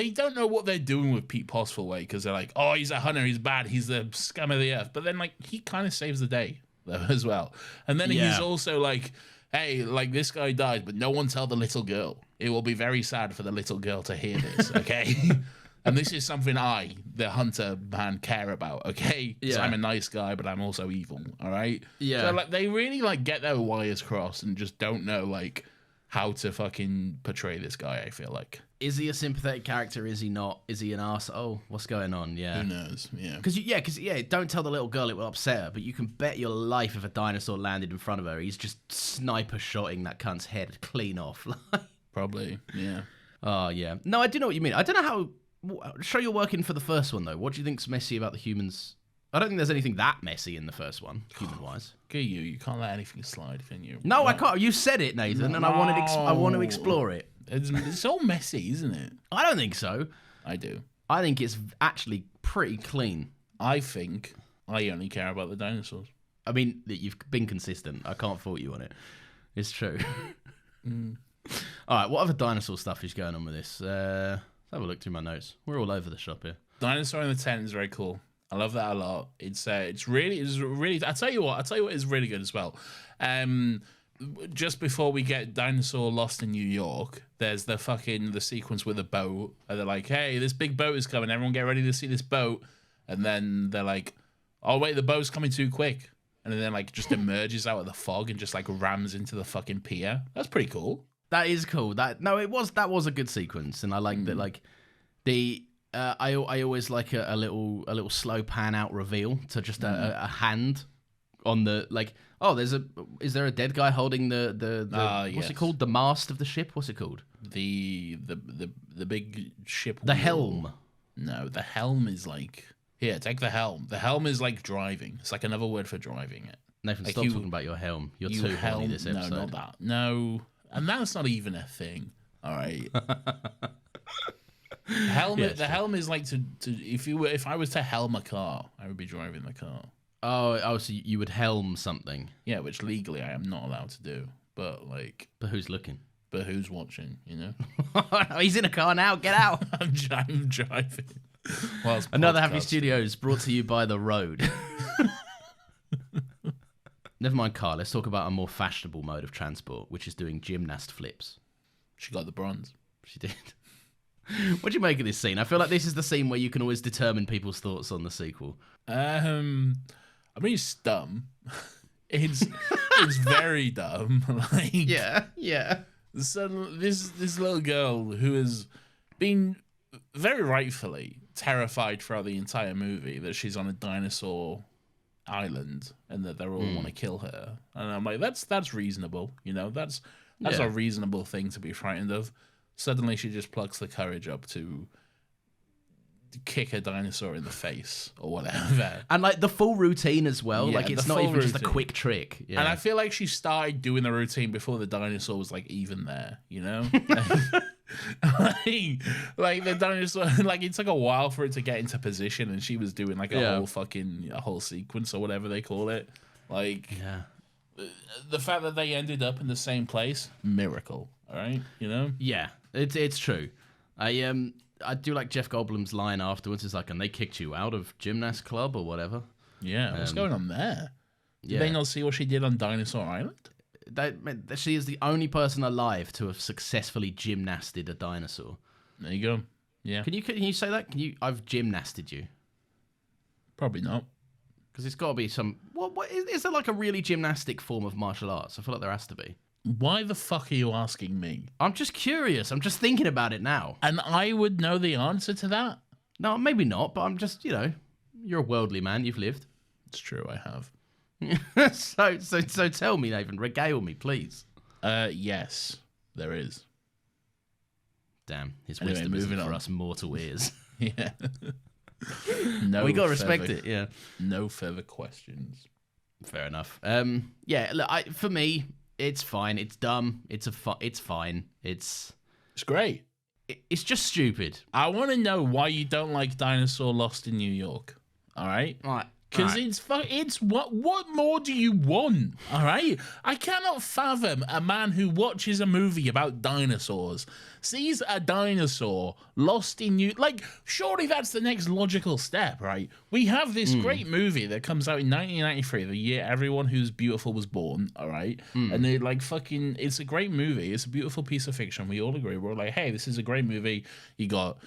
don't know what they're doing with Pete Postlethwaite, because they're like, oh, he's a hunter, he's bad, he's the scum of the earth, but then like he kind of saves the day though as well, and then he's also like, hey, like this guy died, but no one tell the little girl. It will be very sad for the little girl to hear this, okay? And this is something I, the hunter man, care about, okay? Because I'm a nice guy, but I'm also evil, all right? Yeah. So, like, they really, like, get their wires crossed and just don't know, like, how to fucking portray this guy, I feel like. Is he a sympathetic character? Is he not? Is he an arse? Oh, what's going on? Yeah. Who knows? Yeah. Because don't tell the little girl, it will upset her, but you can bet your life if a dinosaur landed in front of her, he's just sniper shotting that cunt's head clean off. Probably, yeah. Oh, yeah. No, I do know what you mean. I don't know how... Show you're working for the first one, though. What do you think's messy about the humans? I don't think there's anything that messy in the first one, human-wise. Okay, you can't let anything slide, can you? No, I can't. You said it, Nathan, and I want to explore it. It's all messy, isn't it? I don't think so. I do. I think it's actually pretty clean. I think I only care about the dinosaurs. I mean, you've been consistent. I can't fault you on it. It's true. All right, what other dinosaur stuff is going on with this? Let's have a look through my notes. We're all over the shop here. Dinosaur in the Tent is very cool. I love that a lot. It's really. I tell you what is really good as well. Just before we get Dinosaur lost in New York, there's the sequence with a boat. And they're like, hey, this big boat is coming. Everyone get ready to see this boat. And then they're like, oh wait, the boat's coming too quick. And then like just emerges out of the fog and just like rams into the fucking pier. That's pretty cool. That is cool. That was a good sequence, and I like that. Like I always like a little slow pan out reveal to just a hand on the like. Oh, is there a dead guy holding the what's it called? The mast of the ship. What's it called? The big ship. The helm. No, the helm is like here. Take the helm. The helm is like driving. It's like another word for driving it. Nathan, stop talking about your helm. You're too horny this episode. No, not that. No. And that's not even a thing. All right. The helm is like to if I was to helm a car, I would be driving the car. Oh, so you would helm something. Yeah, which legally I am not allowed to do. But who's looking? But who's watching, you know? He's in a car now, get out. I'm driving. Another Happy Studios brought to you by The Road. Never mind car, let's talk about a more fashionable mode of transport, which is doing gymnast flips. She got the bronze. She did. What do you make of this scene? I feel like this is the scene where you can always determine people's thoughts on the sequel. I mean, it's dumb. It's very dumb. Like, yeah. So this little girl who has been very rightfully terrified throughout the entire movie that she's on a dinosaur island and that they all want to kill her, and I'm like, that's reasonable, you know, that's a reasonable thing to be frightened of. suddenly she just plucks the courage up to kick a dinosaur in the face or whatever. And like the full routine as well. Yeah, Like it's the not full even just a routine. quick trick. Yeah. And I feel like she started doing the routine before the dinosaur was like even there, you know? like the dinosaur, like it took a while for it to get into position, and she was doing like a whole sequence or whatever they call it. Like, the fact that they ended up in the same place, miracle. All right, you know? Yeah, it's true. I do like Jeff Goldblum's line afterwards. It's like, and they kicked you out of gymnast club or whatever. Yeah, what's going on there? Did they not see what she did on Dinosaur Island? She is the only person alive to have successfully gymnasted a dinosaur. There you go. Yeah. Can you say that? I've gymnasted you? Probably not. Because it's got to be some. What is there like a really gymnastic form of martial arts? I feel like there has to be. Why the fuck are you asking me? I'm just curious. I'm just thinking about it now. And I would know the answer to that? No, maybe not. But I'm just, you're a worldly man. You've lived. It's true, I have. So tell me, Nathan. Regale me, please. Yes, there is. Damn, his Anyway, wisdom isn't moving for on. us mortal ears. Yeah. No, We gotta respect it. Yeah. No further questions. Fair enough. Yeah. Look, for me, it's fine. It's dumb. It's fine. It's great. It's just stupid. I want to know why you don't like Dinosaur Lost in New York. All right. Right. Because it's what more do you want? All right, I cannot fathom a man who watches a movie about dinosaurs, sees a dinosaur lost in New. Like, surely that's the next logical step, right? We have this great movie that comes out in 1993, the year everyone who's beautiful was born. All right, and they like fucking. It's a great movie. It's a beautiful piece of fiction. We all agree. We're like, hey, this is a great movie. You got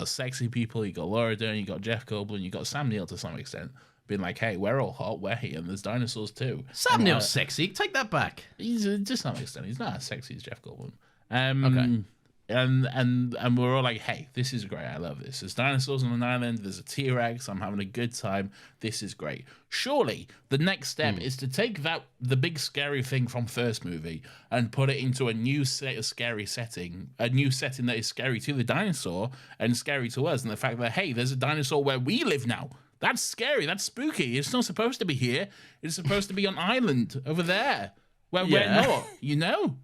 sexy people. You got Laura Dern. You got Jeff Goldblum. You got Sam Neill to some extent. Being like, hey, we're all hot, we're here, and there's dinosaurs too. Sam Neill's sexy. Take that back. He's to some extent, he's not as sexy as Jeff Goldblum. Okay. And we're all like, hey, this is great. I love this. There's dinosaurs on an island. There's a T-Rex. I'm having a good time. This is great. Surely the next step is to take the big scary thing from first movie and put it into a new scary setting, a new setting that is scary to the dinosaur and scary to us. And the fact that, hey, there's a dinosaur where we live now. That's scary. That's spooky. It's not supposed to be here. It's supposed to be on island over there where we're not, you know?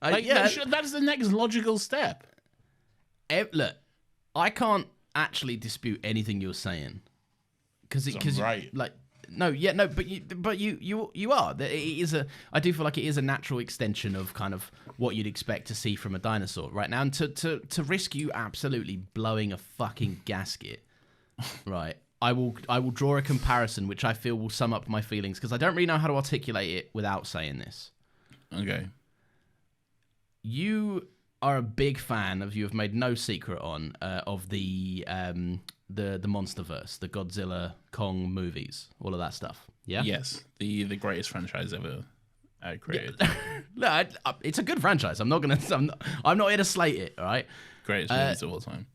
That's the next logical step. Look, I can't actually dispute anything you're saying. Because right. Like, but you are. I do feel like it is a natural extension of kind of what you'd expect to see from a dinosaur right now. And to risk you absolutely blowing a fucking gasket, right? I will draw a comparison which I feel will sum up my feelings because I don't really know how to articulate it without saying this. Okay. You are a big fan of. You have made no secret of the MonsterVerse, the Godzilla, Kong movies, all of that stuff. Yeah. Yes, the greatest franchise ever created. No, it's a good franchise. I'm not here to slate it. All right. Greatest movies of all time.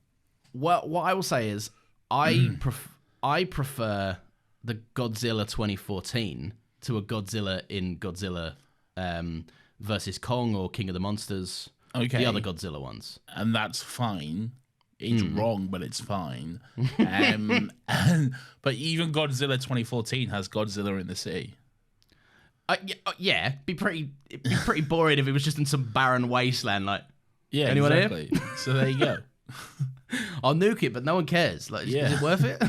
Well, what I will say is I prefer the Godzilla 2014 to a Godzilla in Godzilla versus Kong or King of the Monsters. Okay. The other Godzilla ones. And that's fine. It's wrong, but it's fine. But even Godzilla 2014 has Godzilla in the sea. Yeah, it'd be pretty boring if it was just in some barren wasteland. Like, yeah, anyone exactly. here? So there you go. I'll nuke it, but no one cares. Like, is it worth it?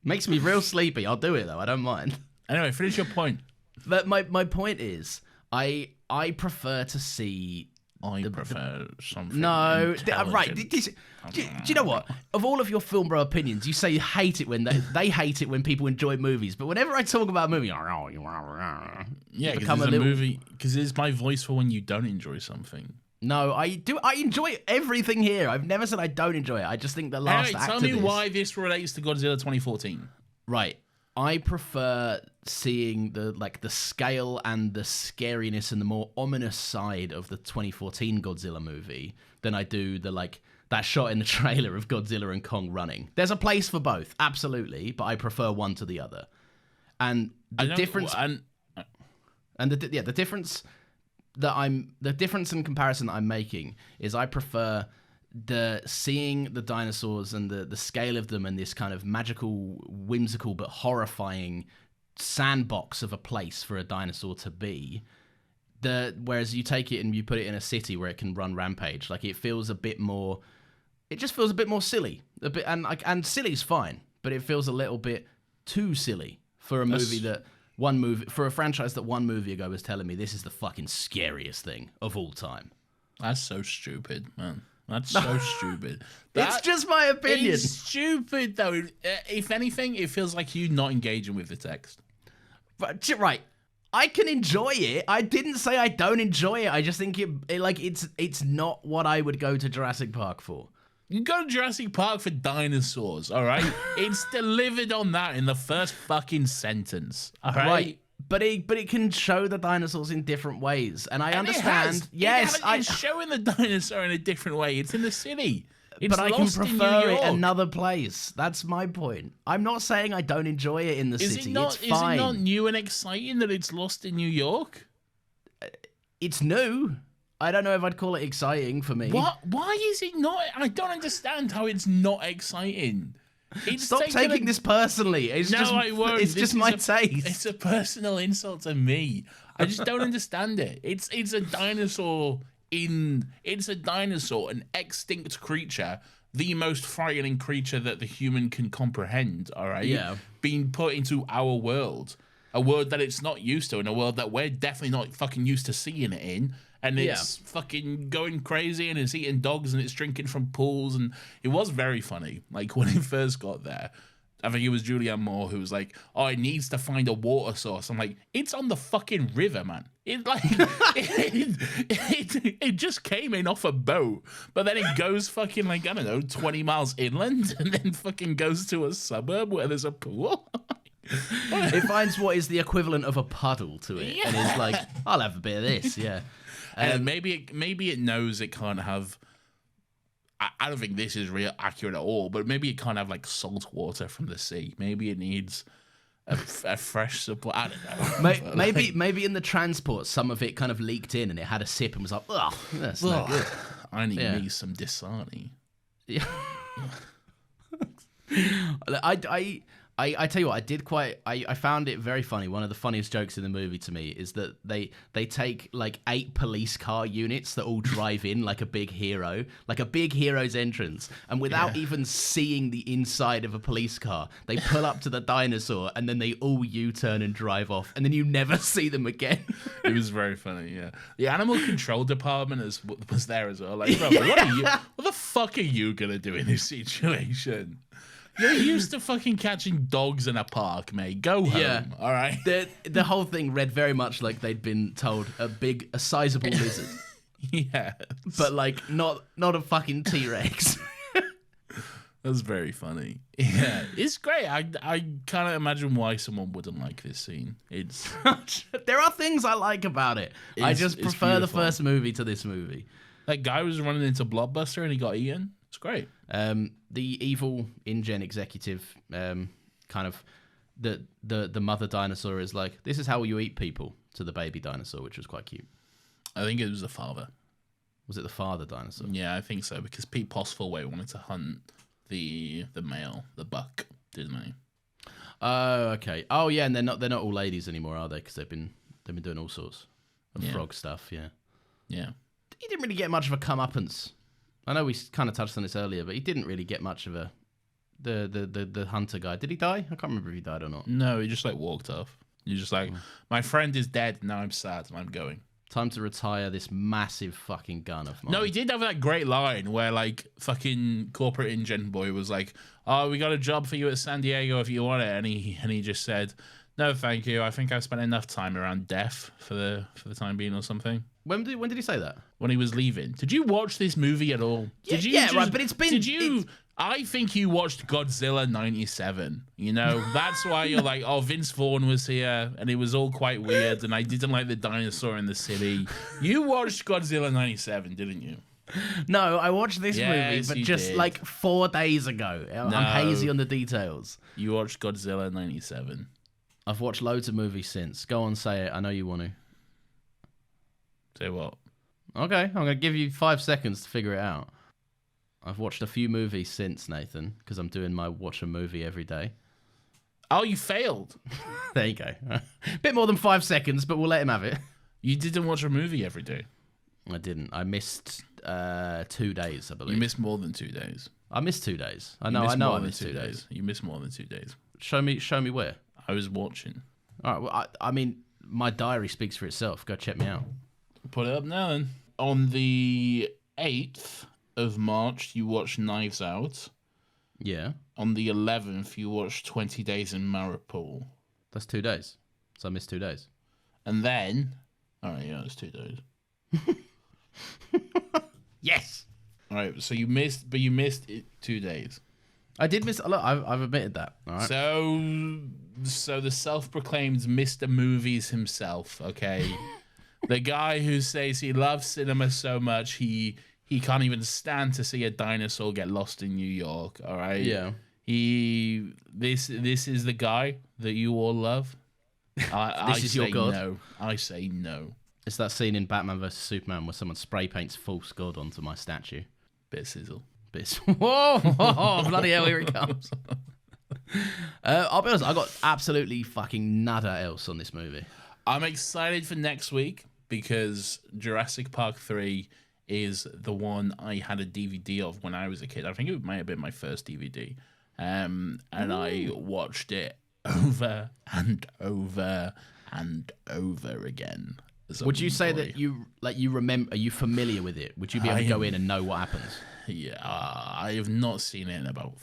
Makes me real sleepy. I'll do it though. I don't mind. Anyway, finish your point. But my point is, I prefer to see. I prefer something. No, right. intelligent. Do you know what? Of all of your film bro opinions, you say you hate it when they hate it when people enjoy movies. But whenever I talk about a movie, Yeah, because it's a movie. Because it's my voice for when you don't enjoy something. No, I do. I enjoy everything here. I've never said I don't enjoy it. I just think the last act tell of me this, why this relates to Godzilla 2014. Right. I prefer seeing the scale and the scariness and the more ominous side of the 2014 Godzilla movie than I do that shot in the trailer of Godzilla and Kong running. There's a place for both, absolutely, but I prefer one to the other. And the difference, the difference the difference in comparison that I'm making is I prefer seeing the dinosaurs and the scale of them and this kind of magical, whimsical but horrifying sandbox of a place for a dinosaur to be. Whereas you take it and you put it in a city where it can run rampage, like it feels a bit more. It just feels a bit more silly, and silly's fine, but it feels a little bit too silly for a for a franchise that one movie ago was telling me this is the fucking scariest thing of all time. That's so stupid, man. That's so stupid. It's just my opinion. It's stupid, though. If anything, it feels like you not engaging with the text. Right. I can enjoy it. I didn't say I don't enjoy it. I just think it's not what I would go to Jurassic Park for. You go to Jurassic Park for dinosaurs, all right? It's delivered on that in the first fucking sentence, all right? Right. But it can show the dinosaurs in different ways, and I understand. Yes, it's showing the dinosaur in a different way. It's in the city. But I can prefer it another place. That's my point. I'm not saying I don't enjoy it in the city. It's fine. Is it not new and exciting that it's lost in New York? It's new. I don't know if I'd call it exciting for me. What? Why is it not? I don't understand how it's not exciting. Stop taking this personally. I won't. It's just my taste. It's a personal insult to me. I just don't understand it. It's a dinosaur an extinct creature, the most frightening creature that the human can comprehend, all right? Yeah. Being put into our world, a world that it's not used to, and a world that we're definitely not fucking used to seeing it in. And it's fucking going crazy, and it's eating dogs, and it's drinking from pools, and it was very funny. Like, when it first got there, I think it was Julianne Moore who was like, "Oh, it needs to find a water source." I'm like, it's on the fucking river, man. It just came in off a boat, but then it goes fucking 20 miles inland, and then fucking goes to a suburb where there's a pool. It finds what is the equivalent of a puddle to it, and it's like, I'll have a bit of this, yeah. And maybe it knows it can't have. I don't think this is real accurate at all, but maybe it can't have salt water from the sea. Maybe it needs a fresh supply. I don't know. Maybe in the transport, some of it kind of leaked in, and it had a sip and was like, "Ugh, that's not good." I need me some Dasani. Yeah. I tell you what, I found it very funny. One of the funniest jokes in the movie to me is that they take 8 police car units that all drive in like a big hero's entrance, and without even seeing the inside of a police car, they pull up to the dinosaur, and then they all U-turn and drive off, and then you never see them again. It was very funny, yeah. The animal control department was there as well. Like, bro, what the fuck are you gonna do in this situation? You're used to fucking catching dogs in a park, mate. Go home, all right? The whole thing read very much like they'd been told a sizable lizard. Yeah. But not a fucking T-Rex. That's very funny. Yeah, it's great. I can't imagine why someone wouldn't like this scene. It's there are things I like about it. I just prefer the first movie to this movie. That guy was running into Blockbuster and he got eaten. It's great. The evil InGen executive, kind of the mother dinosaur is like, "This is how you eat people," to the baby dinosaur, which was quite cute. I think it was the father. Was it the father dinosaur? Yeah, I think so, because Pete Postlewaite wanted to hunt the male, the buck, didn't he? Oh, okay. Oh, yeah, and they're not all ladies anymore, are they? Because they've been doing all sorts of frog stuff. Yeah. Yeah. He didn't really get much of a comeuppance. I know we kind of touched on this earlier, but he didn't really get much of the hunter guy. Did he die? I can't remember if he died or not. No, he just walked off. You're just like, my friend is dead, now I'm sad, and I'm going. Time to retire this massive fucking gun of mine. No, he did have that great line where fucking corporate InGen boy was like, "Oh, we got a job for you at San Diego if you want it," and he just said, "No, thank you. I think I've spent enough time around death for the time being," or something. When did he say that? When he was leaving. Did you watch this movie at all? Right, but it's been... Did you... I think you watched Godzilla 97. You know, that's why you're like, "Oh, Vince Vaughn was here, and it was all quite weird, and I didn't like the dinosaur in the city." You watched Godzilla 97, didn't you? No, I watched this movie, but just did. 4 days ago. I'm hazy on the details. You watched Godzilla 97. I've watched loads of movies since. Go on, say it. I know you want to. Say what? Okay, I'm going to give you 5 seconds to figure it out. I've watched a few movies since, Nathan, because I'm doing my watch a movie every day. Oh, you failed. There you go. Bit more than 5 seconds, but we'll let him have it. You didn't watch a movie every day. I didn't. I missed 2 days, I believe. You missed more than 2 days. I missed 2 days. I know I missed 2 days. You missed more than 2 days. Show me where. I was watching. All right, well, I mean, my diary speaks for itself. Go check me out. Put it up now then. On the 8th of March, you watched Knives Out. Yeah. On the 11th, you watched 20 Days in Mariupol. That's 2 days. So I missed 2 days. And then... All right, yeah, it's 2 days. Yes! All right, so you missed it 2 days. I did miss... Look, I've admitted that. All right. So the self-proclaimed Mr. Movies himself, okay? The guy who says he loves cinema so much he can't even stand to see a dinosaur get lost in New York, all right? Yeah. This is the guy that you all love. This is your god? No. I say no. It's that scene in Batman vs Superman where someone spray paints false god onto my statue. Bit of sizzle. Whoa! Bloody hell, here it comes. I'll be honest, I got absolutely fucking nada else on this movie. I'm excited for next week because Jurassic Park 3 is the one I had a DVD of when I was a kid. I think it might have been my first DVD. And I watched it over and over and over again. Would you say that you remember? Are you familiar with it? Would you be able to go in and know what happens? Yeah, I have not seen it in about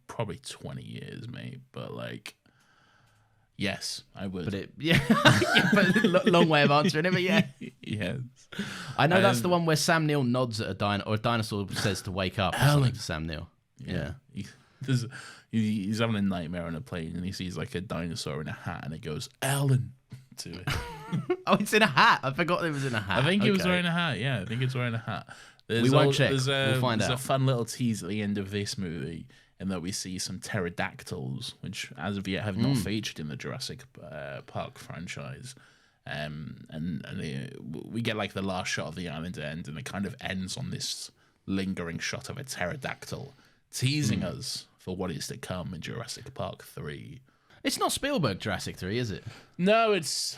probably 20 years, mate. But like, yes, I would. But but long way of answering it. But yeah, yes. I know that's the one where Sam Neill nods at a dinosaur says to wake up. Or something to Sam Neill. Yeah. He's having a nightmare on a plane and he sees like a dinosaur in a hat and it goes, Alan, to it. Oh, it's in a hat. I forgot it was in a hat. I think he was wearing a hat. Yeah, I think it's wearing a hat. We won't check. We'll find out. There's a fun little tease at the end of this movie in that we see some pterodactyls, which as of yet have not featured in the Jurassic Park franchise. We get like the last shot of the island end and it kind of ends on this lingering shot of a pterodactyl teasing us for what is to come in Jurassic Park 3. It's not Spielberg Jurassic 3, is it? No, it's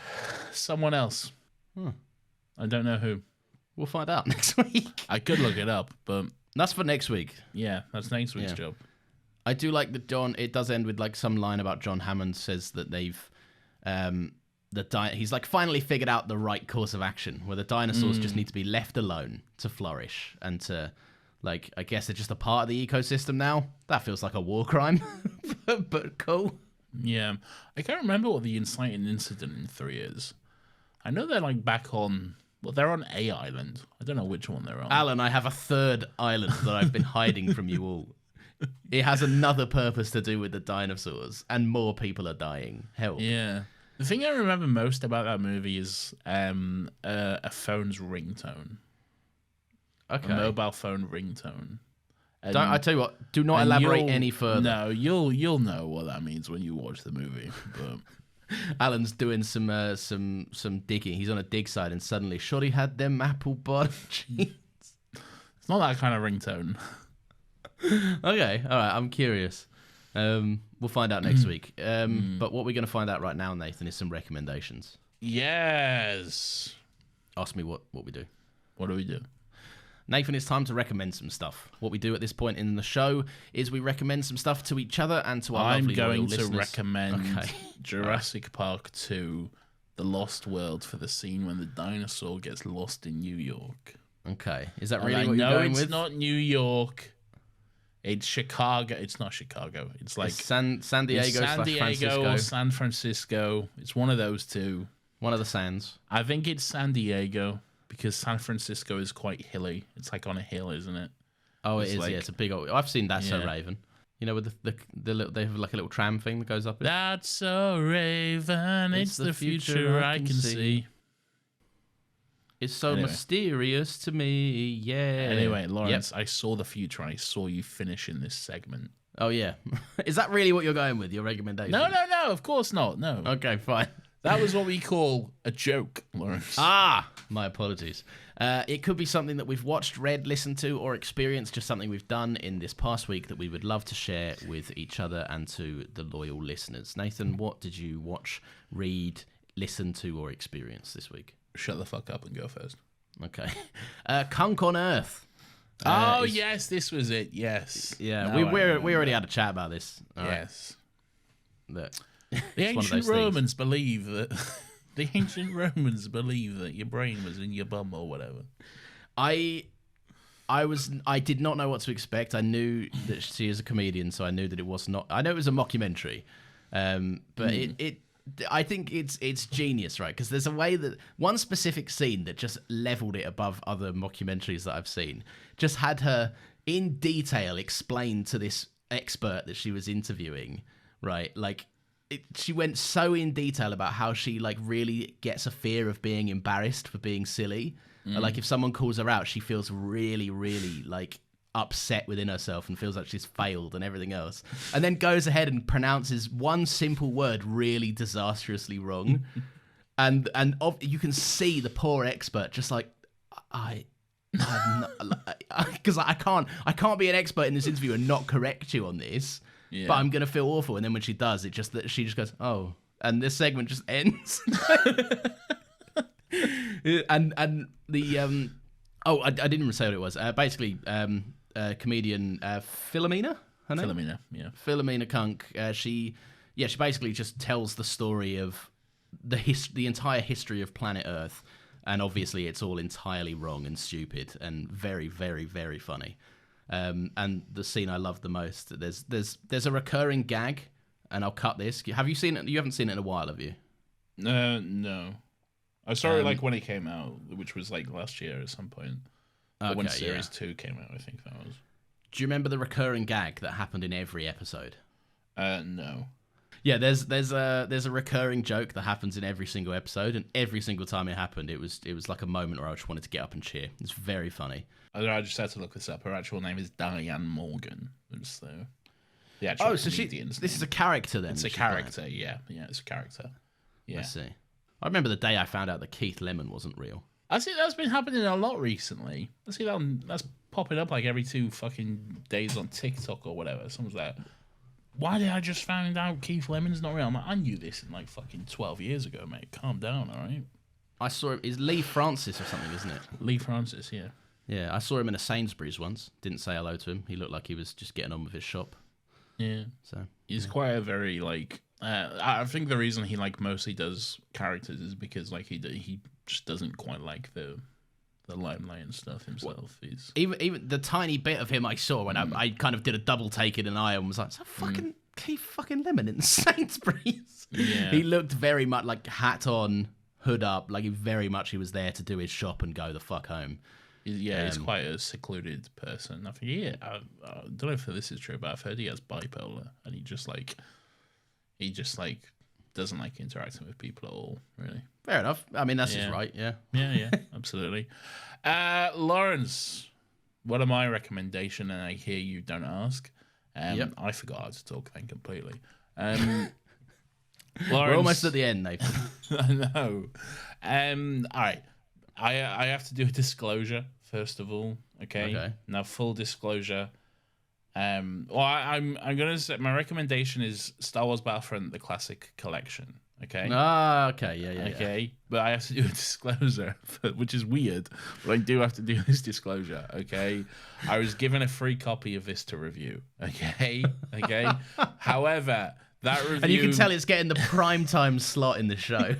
someone else. I don't know who. We'll find out next week. I could look it up, but... That's for next week. Yeah, that's next week's job. I do like that it does end with like some line about John Hammond says that they've... he's like finally figured out the right course of action, where the dinosaurs just need to be left alone to flourish and to... Like, I guess they're just a part of the ecosystem now. That feels like a war crime, but cool. Yeah. I can't remember what the inciting incident in 3 is. I know they're like back on... Well, they're on a island. I don't know which one they're on. Alan, I have a third island that I've been hiding from you all. It has another purpose to do with the dinosaurs, and more people are dying. Help. Yeah. The thing I remember most about that movie is a phone's ringtone. Okay. A mobile phone ringtone. I tell you what, do not elaborate any further. No, you'll know what that means when you watch the movie. But Alan's doing some digging. He's on a dig site, and suddenly, Shorty had them apple bottom jeans. It's not that kind of ringtone. Okay, all right. I'm curious. We'll find out next week. But what we're going to find out right now, Nathan, is some recommendations. Yes. Ask me what we do. What do we do? Nathan, it's time to recommend some stuff. What we do at this point in the show is we recommend some stuff to each other and to our lovely loyal listeners. I'm going to recommend Jurassic Park 2, The Lost World, for the scene when the dinosaur gets lost in New York. Okay. Is that really what you're going with? No, it's not New York. It's Chicago. It's not Chicago. It's like San Diego, San Diego or San Francisco. It's one of those two. One of the sands. I think it's San Diego. Because San Francisco is quite hilly. It's like on a hill, isn't it? Oh, it is. Like, yeah, it's a big old... I've seen That's So Raven. You know, with the little, they have like a little tram thing that goes up. That's so Raven. It's the future I can see. It's so mysterious to me. Yeah. Anyway, Lawrence, I saw the future and I saw you finishing this segment. Oh, yeah. Is that really what you're going with, your recommendation? No. Of course not. No. Okay, fine. That was what we call a joke, Lawrence. My apologies. It could be something that we've watched, read, listened to, or experienced, just something we've done in this past week that we would love to share with each other and to the loyal listeners. Nathan, what did you watch, read, listen to, or experience this week? Shut the fuck up and go first. Okay. Kunk on Earth. Yes, this was it. Yes. Yeah, we already had a chat about this. Yes. Look, the ancient Romans believe that your brain was in your bum or whatever. I did not know what to expect. I knew that she is a comedian, so I knew that it was not. I know it was a mockumentary, but I think it's genius, right? Because there's a way that one specific scene that just leveled it above other mockumentaries that I've seen. Just had her in detail explain to this expert that she was interviewing, right? Like, she went so in detail about how she like really gets a fear of being embarrassed for being silly. Like, if someone calls her out, she feels really, really like upset within herself and feels like she's failed and everything else, and then goes ahead and pronounces one simple word really disastrously wrong. and you can see the poor expert just like, because I can't be an expert in this interview and not correct you on this. Yeah. But I'm gonna feel awful. And then when she does, she just goes, oh, and this segment just ends. and the I didn't even say what it was. Basically, comedian Philomena. Her name? Philomena, yeah. Philomena Kunk. She basically just tells the story of the entire history of planet Earth, and obviously it's all entirely wrong and stupid and very, very, very funny. And the scene I love the most, there's a recurring gag, and I'll cut this. Have you seen it? You haven't seen it in a while, have you? No. I saw it like when it came out, which was like last year at some point. When Series 2 came out, I think that was. Do you remember the recurring gag that happened in every episode? No. Yeah, there's a recurring joke that happens in every single episode, and every single time it happened, it was like a moment where I just wanted to get up and cheer. It's very funny. I just had to look this up. Her actual name is Diane Morgan. It's the actual comedian's name. This is a character then? It's a character, yeah. Yeah, it's a character. Yeah. I see. I remember the day I found out that Keith Lemon wasn't real. I see that's been happening a lot recently. I see that's popping up like every 2 fucking days on TikTok or whatever. Someone's like, why did I just find out Keith Lemon's not real? I'm like, I knew this in like fucking 12 years ago, mate. Calm down, all right? I saw it. It's Lee Francis or something, isn't it? Lee Francis, yeah. Yeah, I saw him in a Sainsbury's once. Didn't say hello to him. He looked like he was just getting on with his shop. Yeah. So he's quite a very like. I think the reason he like mostly does characters is because like he just doesn't quite like the limelight and stuff himself. He's even the tiny bit of him I saw when I kind of did a double take in an eye and was like, is that fucking Keith fucking Lemon in Sainsbury's? Yeah. He looked very much like hat on, hood up, like he was there to do his shop and go the fuck home. Yeah, he's quite a secluded person. I think I don't know if this is true, but I've heard he has bipolar, and he just doesn't like interacting with people at all. Really, fair enough. I mean, that's just right. Yeah, yeah, absolutely. Lawrence, what are my recommendation? And I hear you don't ask. Yep. I forgot how to talk then completely. Lawrence, we're almost at the end, Nathan. I know. All right. I have to do a disclosure first of all. Okay. Now, full disclosure. I'm gonna say my recommendation is Star Wars Battlefront: The Classic Collection. Okay. Okay. Yeah. Okay. But I have to do a disclosure, which is weird, but I do have to do this disclosure. Okay. I was given a free copy of this to review. Okay. However, that review, and you can tell it's getting the prime time slot in the show.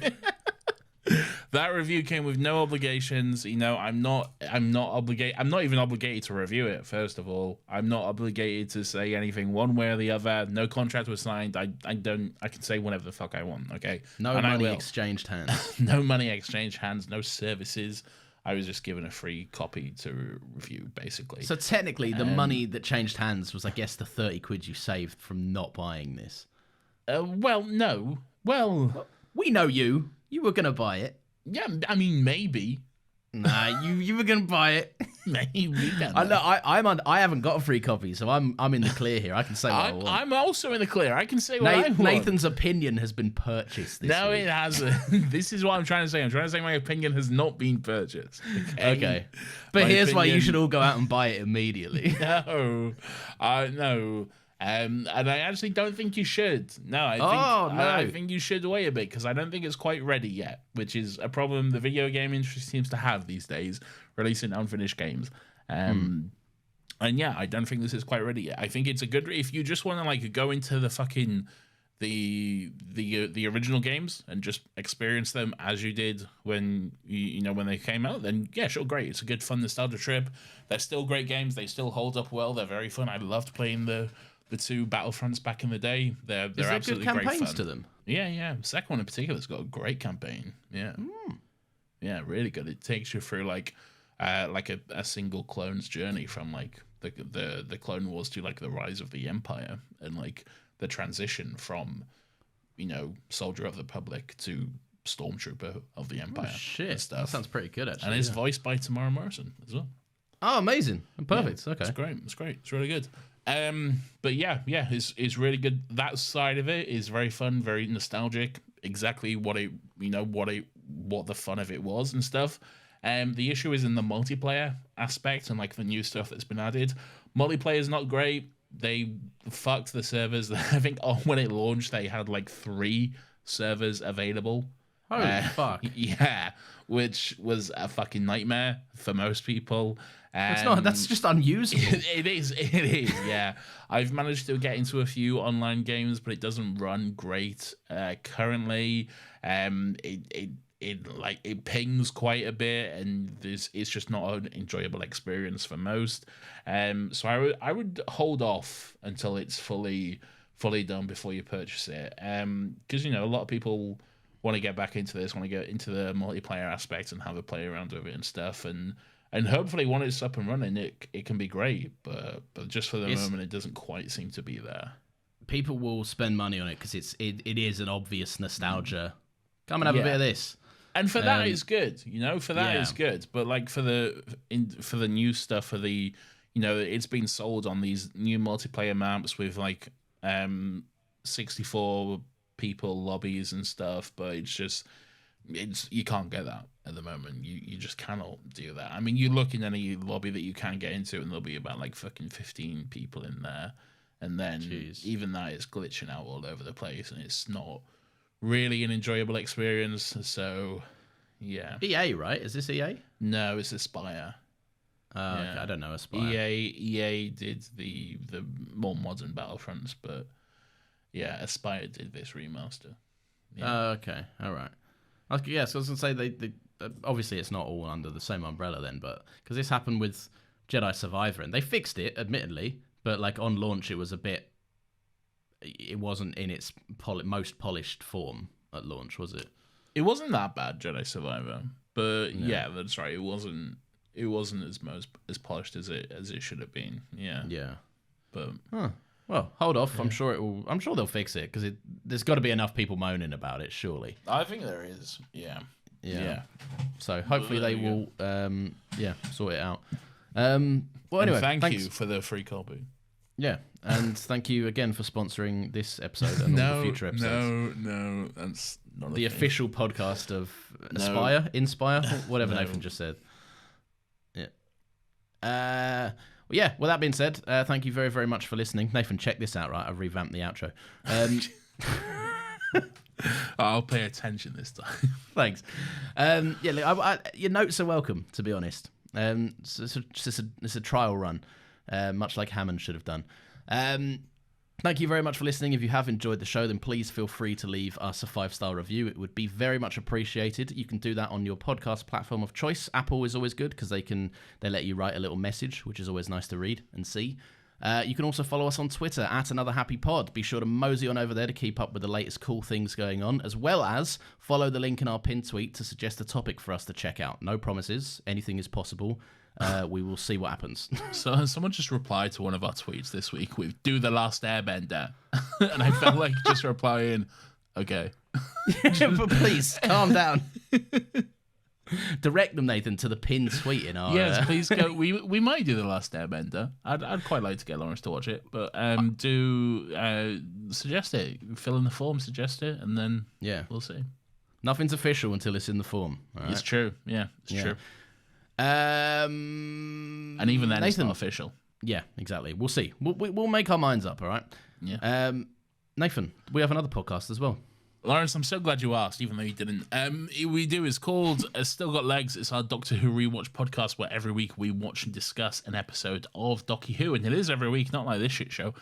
That review came with no obligations. You know, I'm not obligated. I'm not even obligated to review it. First of all, I'm not obligated to say anything one way or the other. No contract was signed. I can say whatever the fuck I want. Okay. No money exchanged hands. No money exchanged hands. No services. I was just given a free copy to review, basically. So technically, the money that changed hands was, I guess, the 30 quid you saved from not buying this. Well, no. Well, we know you. You were going to buy it. Yeah, I mean, maybe. Nah, you were gonna buy it. Maybe. I haven't got a free copy, so I'm in the clear here. I can say what I want. I'm also in the clear. I can say what I want. Nathan's opinion has been purchased this No, week. it hasn't. This is what I'm trying to say. I'm trying to say my opinion has not been purchased. Okay. But My here's why you opinion- should all go out and buy it immediately. No. No. And I actually don't think you should. No, I think you should wait a bit because I don't think it's quite ready yet, which is a problem the video game industry seems to have these days, releasing unfinished games. And yeah, I don't think this is quite ready yet. I think it's a good if you just want to like go into the fucking the original games and just experience them as you did when you know when they came out, then yeah, sure, great. It's a good fun nostalgia trip. They're still great games. They still hold up well. They're very fun. I loved playing the two Battlefronts back in the day. They're Is there absolutely good great campaigns fun. to them? Yeah. The second one in particular has got a great campaign. Yeah. Yeah, really good. It takes you through like a single clone's journey from like the Clone Wars to like the rise of the Empire and like the transition from, you know, Soldier of the Republic to Stormtrooper of the Empire. Oh, shit. And stuff. That sounds pretty good, actually. And it's voiced by Tamara Morrison as well. Oh, amazing. Perfect. Yeah, Okay. It's great. It's really good. But yeah, it's really good. That side of it is very fun, very nostalgic. Exactly what the fun of it was and stuff. The issue is in the multiplayer aspect and like the new stuff that's been added. Multiplayer is not great. They fucked the servers. I think when it launched, they had like 3 servers available. Holy fuck. Yeah, which was a fucking nightmare for most people. It's not. That's just unusable. It is. Yeah, I've managed to get into a few online games, but it doesn't run great currently. It pings quite a bit, and it's just not an enjoyable experience for most. So I would hold off until it's fully done before you purchase it. Because you know a lot of people want to get back into this, want to get into the multiplayer aspect and have a play around with it and stuff, and hopefully when it's up and running, it can be great. But just for the moment, it doesn't quite seem to be there. People will spend money on it because it is an obvious nostalgia. Come and have a bit of this. And for that, it's good. You know, for that, Yeah. it's good. But like for the new stuff, for the, you know, it's been sold on these new multiplayer maps with like 64 people lobbies and stuff. But you can't get that at the moment. You just cannot do that. I mean, you look in any lobby that you can get into, and there'll be about like fucking 15 people in there, and then even that is glitching out all over the place, and it's not really an enjoyable experience. So yeah. EA, right? Is this EA? No, it's Aspire. Okay. I don't know Aspire. EA did the more modern Battlefronts, but yeah, Aspire did this remaster. Okay. All right. Yes, I was gonna say they obviously it's not all under the same umbrella then, but because this happened with Jedi Survivor and they fixed it, admittedly, but like on launch it was a bit. It wasn't in its most polished form at launch, was it? It wasn't that bad, Jedi Survivor, but yeah, that's right. It wasn't as polished as it should have been. Yeah. Yeah. But well, hold off. I'm sure they'll fix it because there's got to be enough people moaning about it, surely. I think there is. Yeah. So hopefully they will. Sort it out. Well, anyway, and thanks you for the free copy. Yeah, and thank you again for sponsoring this episode and all the future episodes. No, that's not the official podcast of Inspire, whatever Nathan just said. Yeah. Well, that being said, thank you very, very much for listening. Nathan, check this out, right? I've revamped the outro. I'll pay attention this time. Thanks. Your notes are welcome, to be honest. It's a trial run, much like Hammond should have done. Thank you very much for listening. If you have enjoyed the show, then please feel free to leave us a 5-star review. It would be very much appreciated. You can do that on your podcast platform of choice. Apple is always good because they let you write a little message, which is always nice to read and see. You can also follow us on Twitter at Another Happy Pod. Be sure to mosey on over there to keep up with the latest cool things going on, as well as follow the link in our pinned tweet to suggest a topic for us to check out. No promises. Anything is possible. We will see what happens. So someone just replied to one of our tweets this week with "Do the Last Airbender," and I felt like just replying, "Okay." But please calm down. Direct them, Nathan, to the pinned tweet in our... Yes, please go. We might do The Last Airbender. I'd quite like to get Lawrence to watch it, but do suggest it. Fill in the form, suggest it, and then we'll see. Nothing's official until it's in the form. All right? It's true. Yeah, it's true. And even then, Nathan, it's not official. Yeah, exactly. We'll see. We'll make our minds up, all right? Yeah. Nathan, we have another podcast as well. Lawrence, I'm so glad you asked, even though you didn't. We do. It's called Still Got Legs. It's our Doctor Who rewatch podcast where every week we watch and discuss an episode of Doctor Who, and it is every week, not like this shit show.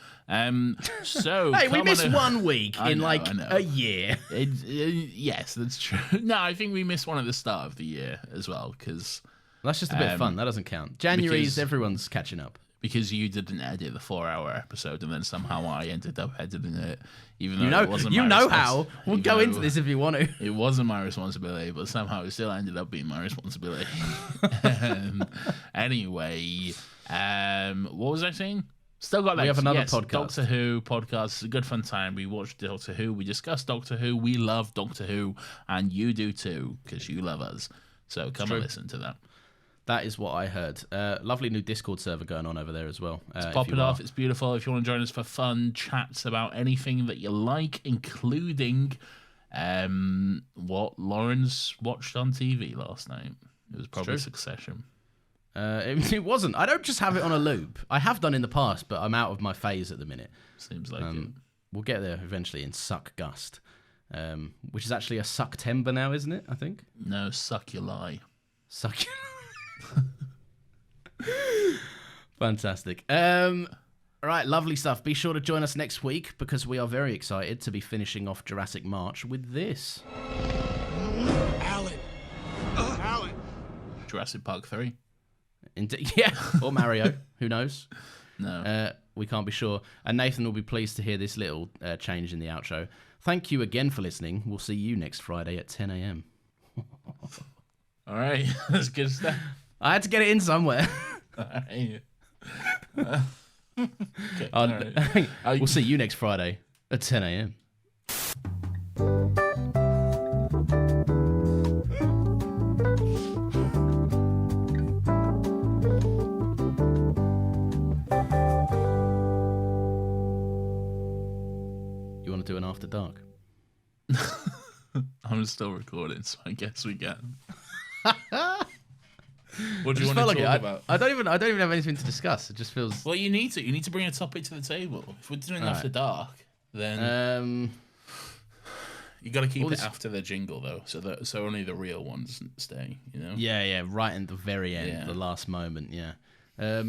So hey, we missed 1 week in a year. Yes, that's true. No, I think we missed one at the start of the year as well, because that's just a bit of fun. That doesn't count. January's everyone's catching up. Because you didn't edit the 4-hour episode, and then somehow I ended up editing it, even though it wasn't my responsibility. How. We'll go into this if you want to. It wasn't my responsibility, but somehow it still ended up being my responsibility. Anyway, what was I saying? Still Got Legs. We have another podcast. Doctor Who podcast. It's a good fun time. We watch Doctor Who. We discuss Doctor Who. We love Doctor Who, and you do too, because you love us. So come and listen to that. That is what I heard. Lovely new Discord server going on over there as well. It's popping off. It's beautiful. If you want to join us for fun chats about anything that you like, including what Lawrence watched on TV last night. It was probably Succession. It wasn't. I don't just have it on a loop. I have done in the past, but I'm out of my phase at the minute. Seems like it. We'll get there eventually in Suck Gust, which is actually a Sucktember now, isn't it? I think. No, Suck Your Lie. Suck. Fantastic. All right, lovely stuff. Be sure to join us next week because we are very excited to be finishing off Jurassic March with this. Alan. Jurassic Park 3. Yeah, or Mario. Who knows? No. We can't be sure. And Nathan will be pleased to hear this little change in the outro. Thank you again for listening. We'll see you next Friday at 10 a.m. All right, that's good stuff. I had to get it in somewhere. All right. Okay, We'll see you next Friday at 10 a.m. You want to do an After Dark? I'm still recording, so I guess we can. What do you want to talk about? I don't even have anything to discuss. It just feels. Well, you need to bring a topic to the table. If we're doing After Dark, then you got to keep it after the jingle though, so only the real ones stay. You know. Yeah, right at the very end, the last moment. Yeah. I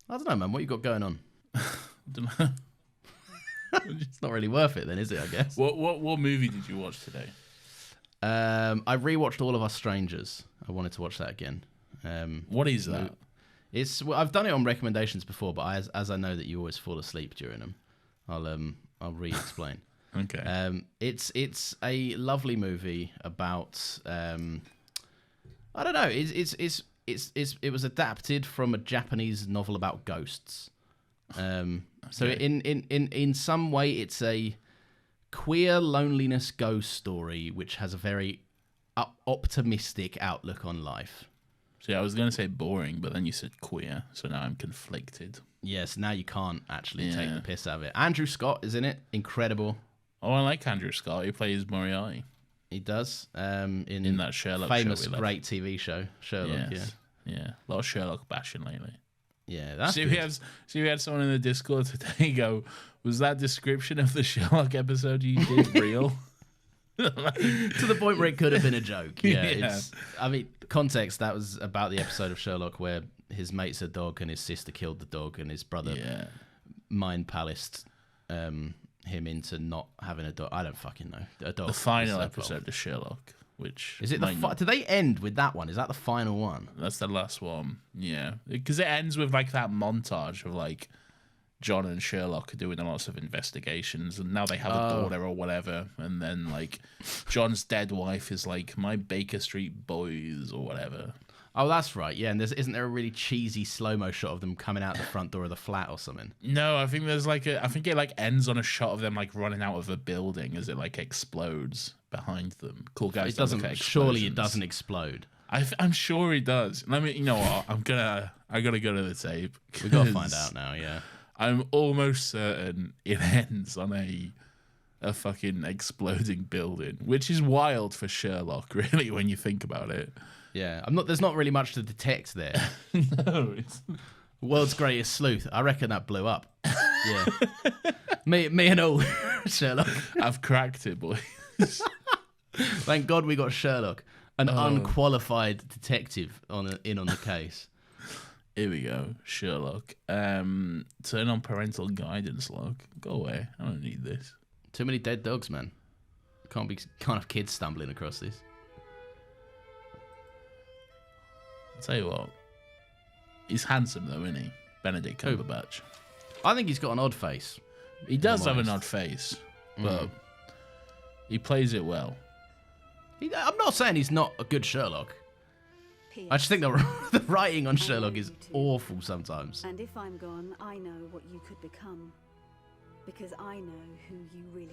don't know, man. What you got going on? I don't know. It's not really worth it, then, is it? I guess. What movie did you watch today? I rewatched All of Us Strangers. I wanted to watch that again. What is that? I've done it on recommendations before, but as I know that you always fall asleep during them, I'll re-explain. Okay. It's a lovely movie about I don't know. It was adapted from a Japanese novel about ghosts. So in some way, it's a queer loneliness ghost story, which has a very optimistic outlook on life. See, I was going to say boring, but then you said queer, so now I'm conflicted. Yes, now you can't actually take the piss out of it. Andrew Scott is in it. Incredible. Oh, I like Andrew Scott. He plays Moriarty. He does. In that Sherlock famous, show great TV show, Sherlock. Yes. Yeah. A lot of Sherlock bashing lately. Yeah, that's we had someone in the Discord today go, was that description of the Sherlock episode you did real? To the point where it could have been a joke. Yeah. I mean, context, that was about the episode of Sherlock where his mate's a dog and his sister killed the dog and his brother mind palaced him into not having a dog. I don't fucking know. A dog. The final episode of Sherlock, which... Is it do they end with that one? Is that the final one? That's the last one, yeah. Because it ends with, like, that montage of, like, John and Sherlock are doing lots of investigations, and now they have a daughter or whatever, and then, like, John's dead wife is like, my Baker Street boys or whatever. Oh, that's right, yeah, and isn't there a really cheesy slow-mo shot of them coming out the front door of the flat or something? No, I think there's like I think it like ends on a shot of them like running out of a building as it like explodes behind them. Cool guys. It doesn't. Surely it doesn't explode. I'm sure he does. Let me. You know what? I gotta go to the tape. We gotta find out now. Yeah. I'm almost certain it ends on a fucking exploding building, which is wild for Sherlock, really, when you think about it. Yeah. There's not really much to detect there. No, it's World's greatest sleuth. I reckon that blew up. Yeah. me and all Sherlock. I've cracked it, boys. Thank God we got Sherlock, an unqualified detective on the case. Here we go, Sherlock. Turn on parental guidance lock. Go away. I don't need this. Too many dead dogs, man. Can't have kids stumbling across this. I'll tell you what. He's handsome though, isn't he? Benedict Who? Cumberbatch. I think he's got an odd face. He does have an odd face, but he plays it well. I'm not saying he's not a good Sherlock. I just think the writing on Sherlock is awful sometimes. And if I'm gone, I know what you could become. Because I know who you really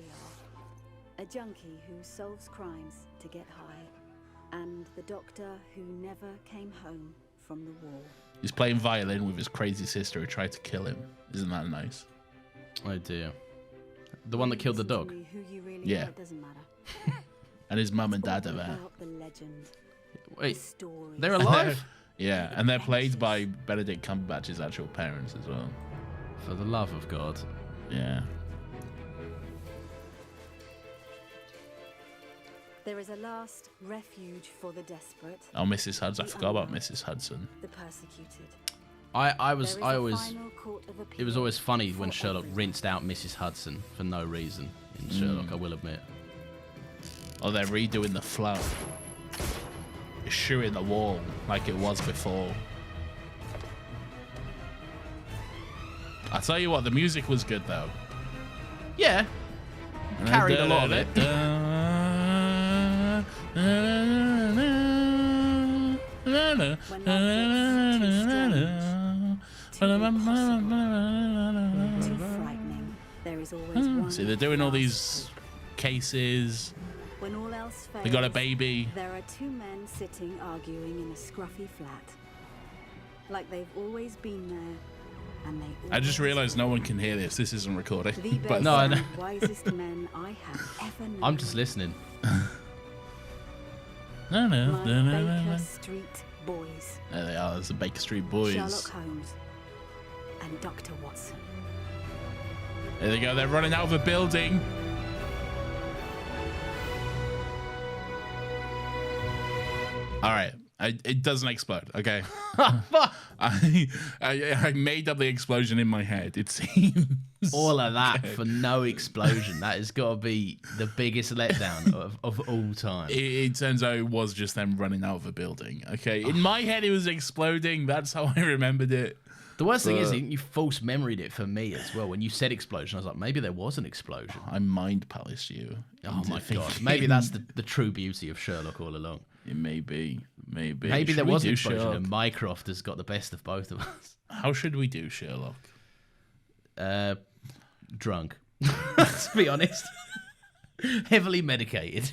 are. A junkie who solves crimes to get high. And the doctor who never came home from the war. He's playing violin with his crazy sister who tried to kill him. Isn't that nice? Oh dear. The one that killed the dog? Who you really Yeah. are, it doesn't matter. And his mum and dad are there. About the legend, Wait, the story. they're alive? Yeah, and they're played by Benedict Cumberbatch's actual parents as well. For the love of God. Yeah. There is a last refuge for the desperate, Oh, Mrs. Hudson. I forgot about Mrs. Hudson. the persecuted. I There is a always final court of it was appeal always funny when for Sherlock everyone. rinsed out Mrs. Hudson for no reason in Sherlock, I will admit. Oh, they're redoing the flow. Shoeing the wall like it was before. I tell you what, the music was good though. Yeah. Carried a lot of it. Too frightening. There is always one See, they're doing all last these cases. hope. When all else fails, They got a baby. there are two men sitting arguing in a scruffy flat. Like they've always been there, and they I just always realized no one can hear this. This isn't recording. The But best No, I know. and wisest men I have ever known. I'm just listening. My Baker Street boys, There they are. There's the Baker Street Boys. Sherlock Holmes, and Dr. Watson. There they go. They're running out of a building. All right. It doesn't explode. Okay. I made up the explosion in my head. It seems. All of that for no explosion. That has got to be the biggest letdown of all time. It turns out it was just them running out of a building. Okay. In my head, it was exploding. That's how I remembered it. The worst thing is, you false memoried it for me as well. When you said explosion, I was like, maybe there was an explosion. I mind palace you. Oh into my God. thinking- Maybe that's the true beauty of Sherlock all along. It may be. Maybe. Maybe there Should we was an do explosion Sherlock? and Mycroft has got the best of both of us. How should we do Sherlock? Drunk. To be honest. Heavily medicated.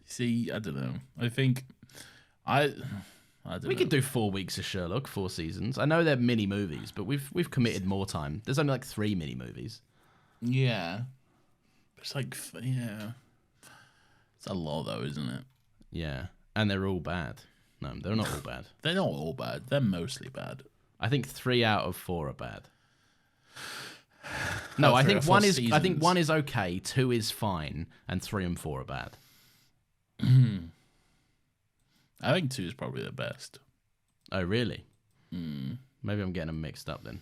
See, I don't know. I think I don't We know. could do 4 weeks of Sherlock, 4 seasons. I know they're mini movies, but we've committed more time. There's only like 3 mini movies. Yeah. It's like, yeah. It's a lot, though, isn't it? Yeah, and they're all bad. No, they're not all bad. They're not all bad. They're mostly bad. I think 3 out of 4 are bad. No, I 3 think or 4 one is. I seasons. think 1 is okay, 2 is fine, and 3 and 4 are bad. I think 2 is probably the best. Oh, really? Maybe I'm getting them mixed up then.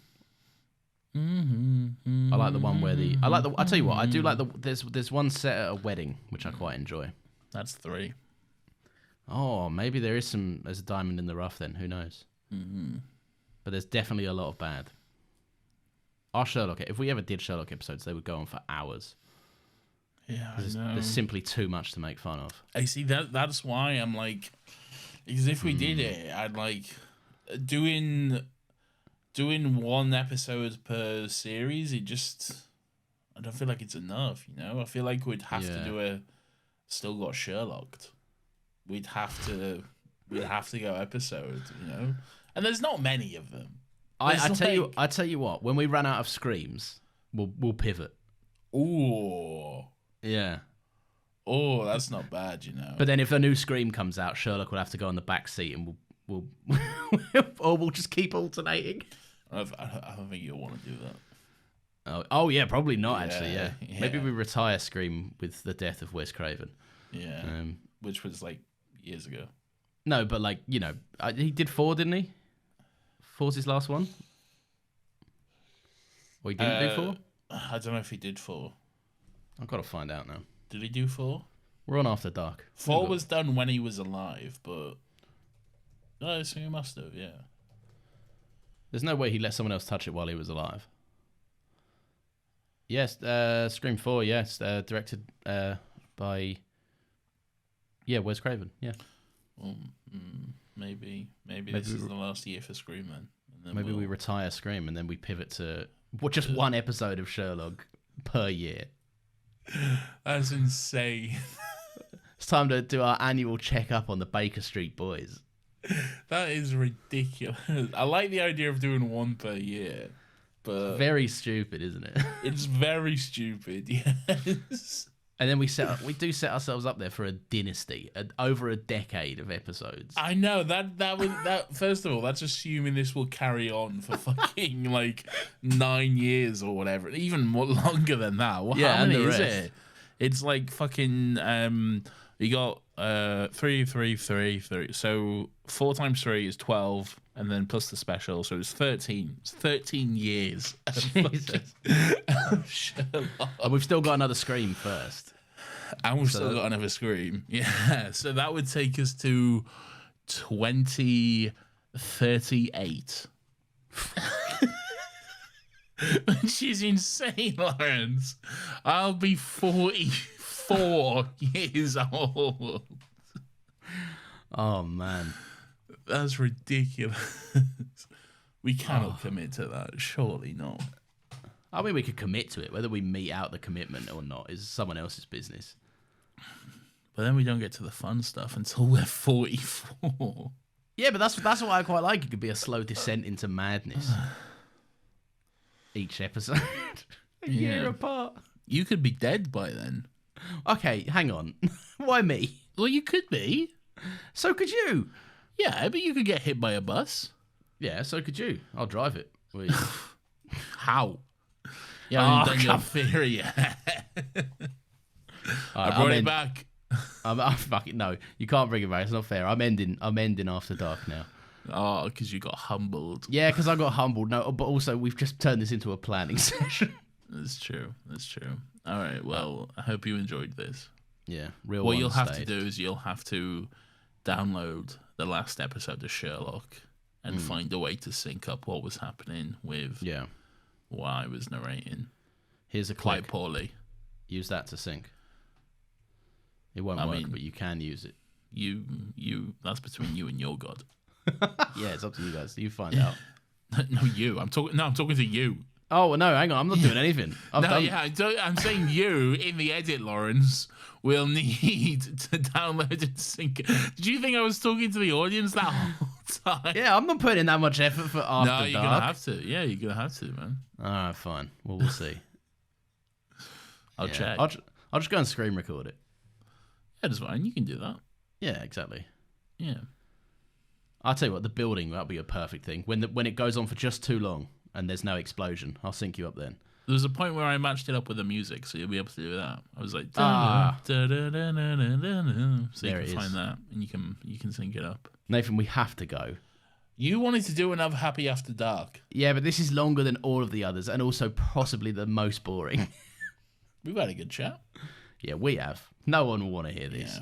I like the one where I tell you what, I do like there's one set at a wedding which I quite enjoy. That's 3. Oh, maybe there's a diamond in the rough then. Who knows? But there's definitely a lot of bad. Our Sherlock, if we ever did Sherlock episodes, they would go on for hours. Yeah, I There's, know. there's simply too much to make fun of. I see that's why I'm like, because if we did it, I'd like doing 1 episode per series. I don't feel like it's enough. I feel like we'd have to Yeah. do a Still Got Sherlocked. we'd have to go episode, you know. And there's not many of them. I tell you what. When we run out of screams, we'll pivot. Ooh. Yeah. Oh, that's not bad, you know. But then if a new Scream comes out, Sherlock will have to go on the back seat, and we'll or we'll just keep alternating. I don't think you'll want to do that. Oh yeah, probably not actually. Yeah. Maybe we retire Scream with the death of Wes Craven. Yeah, which was like years ago. No, but like, you know, he did 4, didn't he? 4's his last one. Or he didn't do 4? I don't know if he did 4. I've got to find out now. Did he do 4? We're on After Dark. 4 was done when he was alive, but no, so he must have. Yeah. There's no way he let someone else touch it while he was alive. Yes, Scream 4. Yes, directed by Wes Craven. Yeah. Well, maybe this is the last year for Scream then. And then maybe we retire Scream and then we pivot to just one episode of Sherlock per year. That's insane. It's time to do our annual checkup on the Baker Street Boys. That is ridiculous. I like the idea of doing one per year, but Very stupid, isn't it? it's very stupid. Yes. And then we do set ourselves up there for a dynasty, over a decade of episodes. I know that. First of all, that's assuming this will carry on for fucking like 9 years or whatever, even more longer than that. Well, Yeah, how and many the is rest. it? It's like fucking. You got 3, 3, 3, 3. So 4 times 3 is 12, and then plus the special, so it's 13. It's 13 years. Jesus. Sherlock. And we've still got another Scream first. And we've still got another Scream. Yeah. So that would take us to 2038. Which is insane, Lawrence. I'll be 44 years old. Oh, man. That's ridiculous. We cannot commit to that. Surely not. I mean, we could commit to it. Whether we meet out the commitment or not is someone else's business. But then we don't get to the fun stuff until we're 44. Yeah, but that's what I quite like. It could be a slow descent into madness. Each episode. a year apart. You could be dead by then. Okay, hang on. Why me? Well, you could be. So could you. Yeah, but you could get hit by a bus. Yeah, so could you. I'll drive it. How? You haven't done your come- theory yet. I brought it back. I'm fucking no. You can't bring it back. It's not fair. I'm ending After Dark now. Oh, because you got humbled. Yeah, because I got humbled. No, but also we've just turned this into a planning session. That's true. That's true. All right. Well, I hope you enjoyed this. Yeah, real. What you'll have to do is you'll have to download the last episode of Sherlock and find a way to sync up what was happening with what I was narrating. Here's a Quite clip. poorly. Use that to sync. It won't work, but you can use it. You. That's between you and your God. Yeah, it's up to you guys. You find out. No, you. I'm talking to you. Oh no, hang on. I'm not doing anything. I'm saying you in the edit, Lawrence, will need to download and sync. Did you think I was talking to the audience that whole time? Yeah, I'm not putting in that much effort for After No, you're Dark. gonna have to. Yeah, you're gonna have to, man. All right, fine. Well, we'll see. I'll check. I'll just go and screen record it. That's fine. You can do that. Yeah, exactly. Yeah. I'll tell you what, the building, that'll be a perfect thing. When it goes on for just too long and there's no explosion, I'll sync you up then. There was a point where I matched it up with the music, so you'll be able to do that. I was like, Ah. so you There can it find is. that and you can sync it up. Nathan, we have to go. You wanted to do another Happy After Dark. Yeah, but this is longer than all of the others and also possibly the most boring. We've had a good chat. Yeah, we have. No one will want to hear this.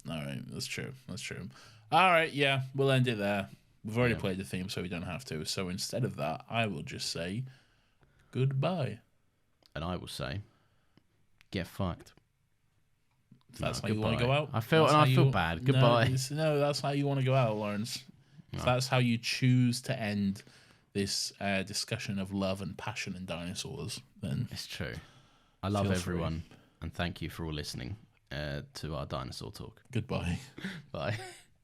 Yeah. All right, that's true. That's true. All right, yeah, we'll end it there. We've already played the theme, so we don't have to. So instead of that, I will just say goodbye. And I will say, get fucked. If that's No, how you want to goodbye. go out. I feel bad. Goodbye. No, that's how you want to go out, Lawrence. If that's how you choose to end this discussion of love and passion and dinosaurs, then It's true. I love Feel free. everyone and thank you for all listening. to our dinosaur talk. Goodbye. Bye.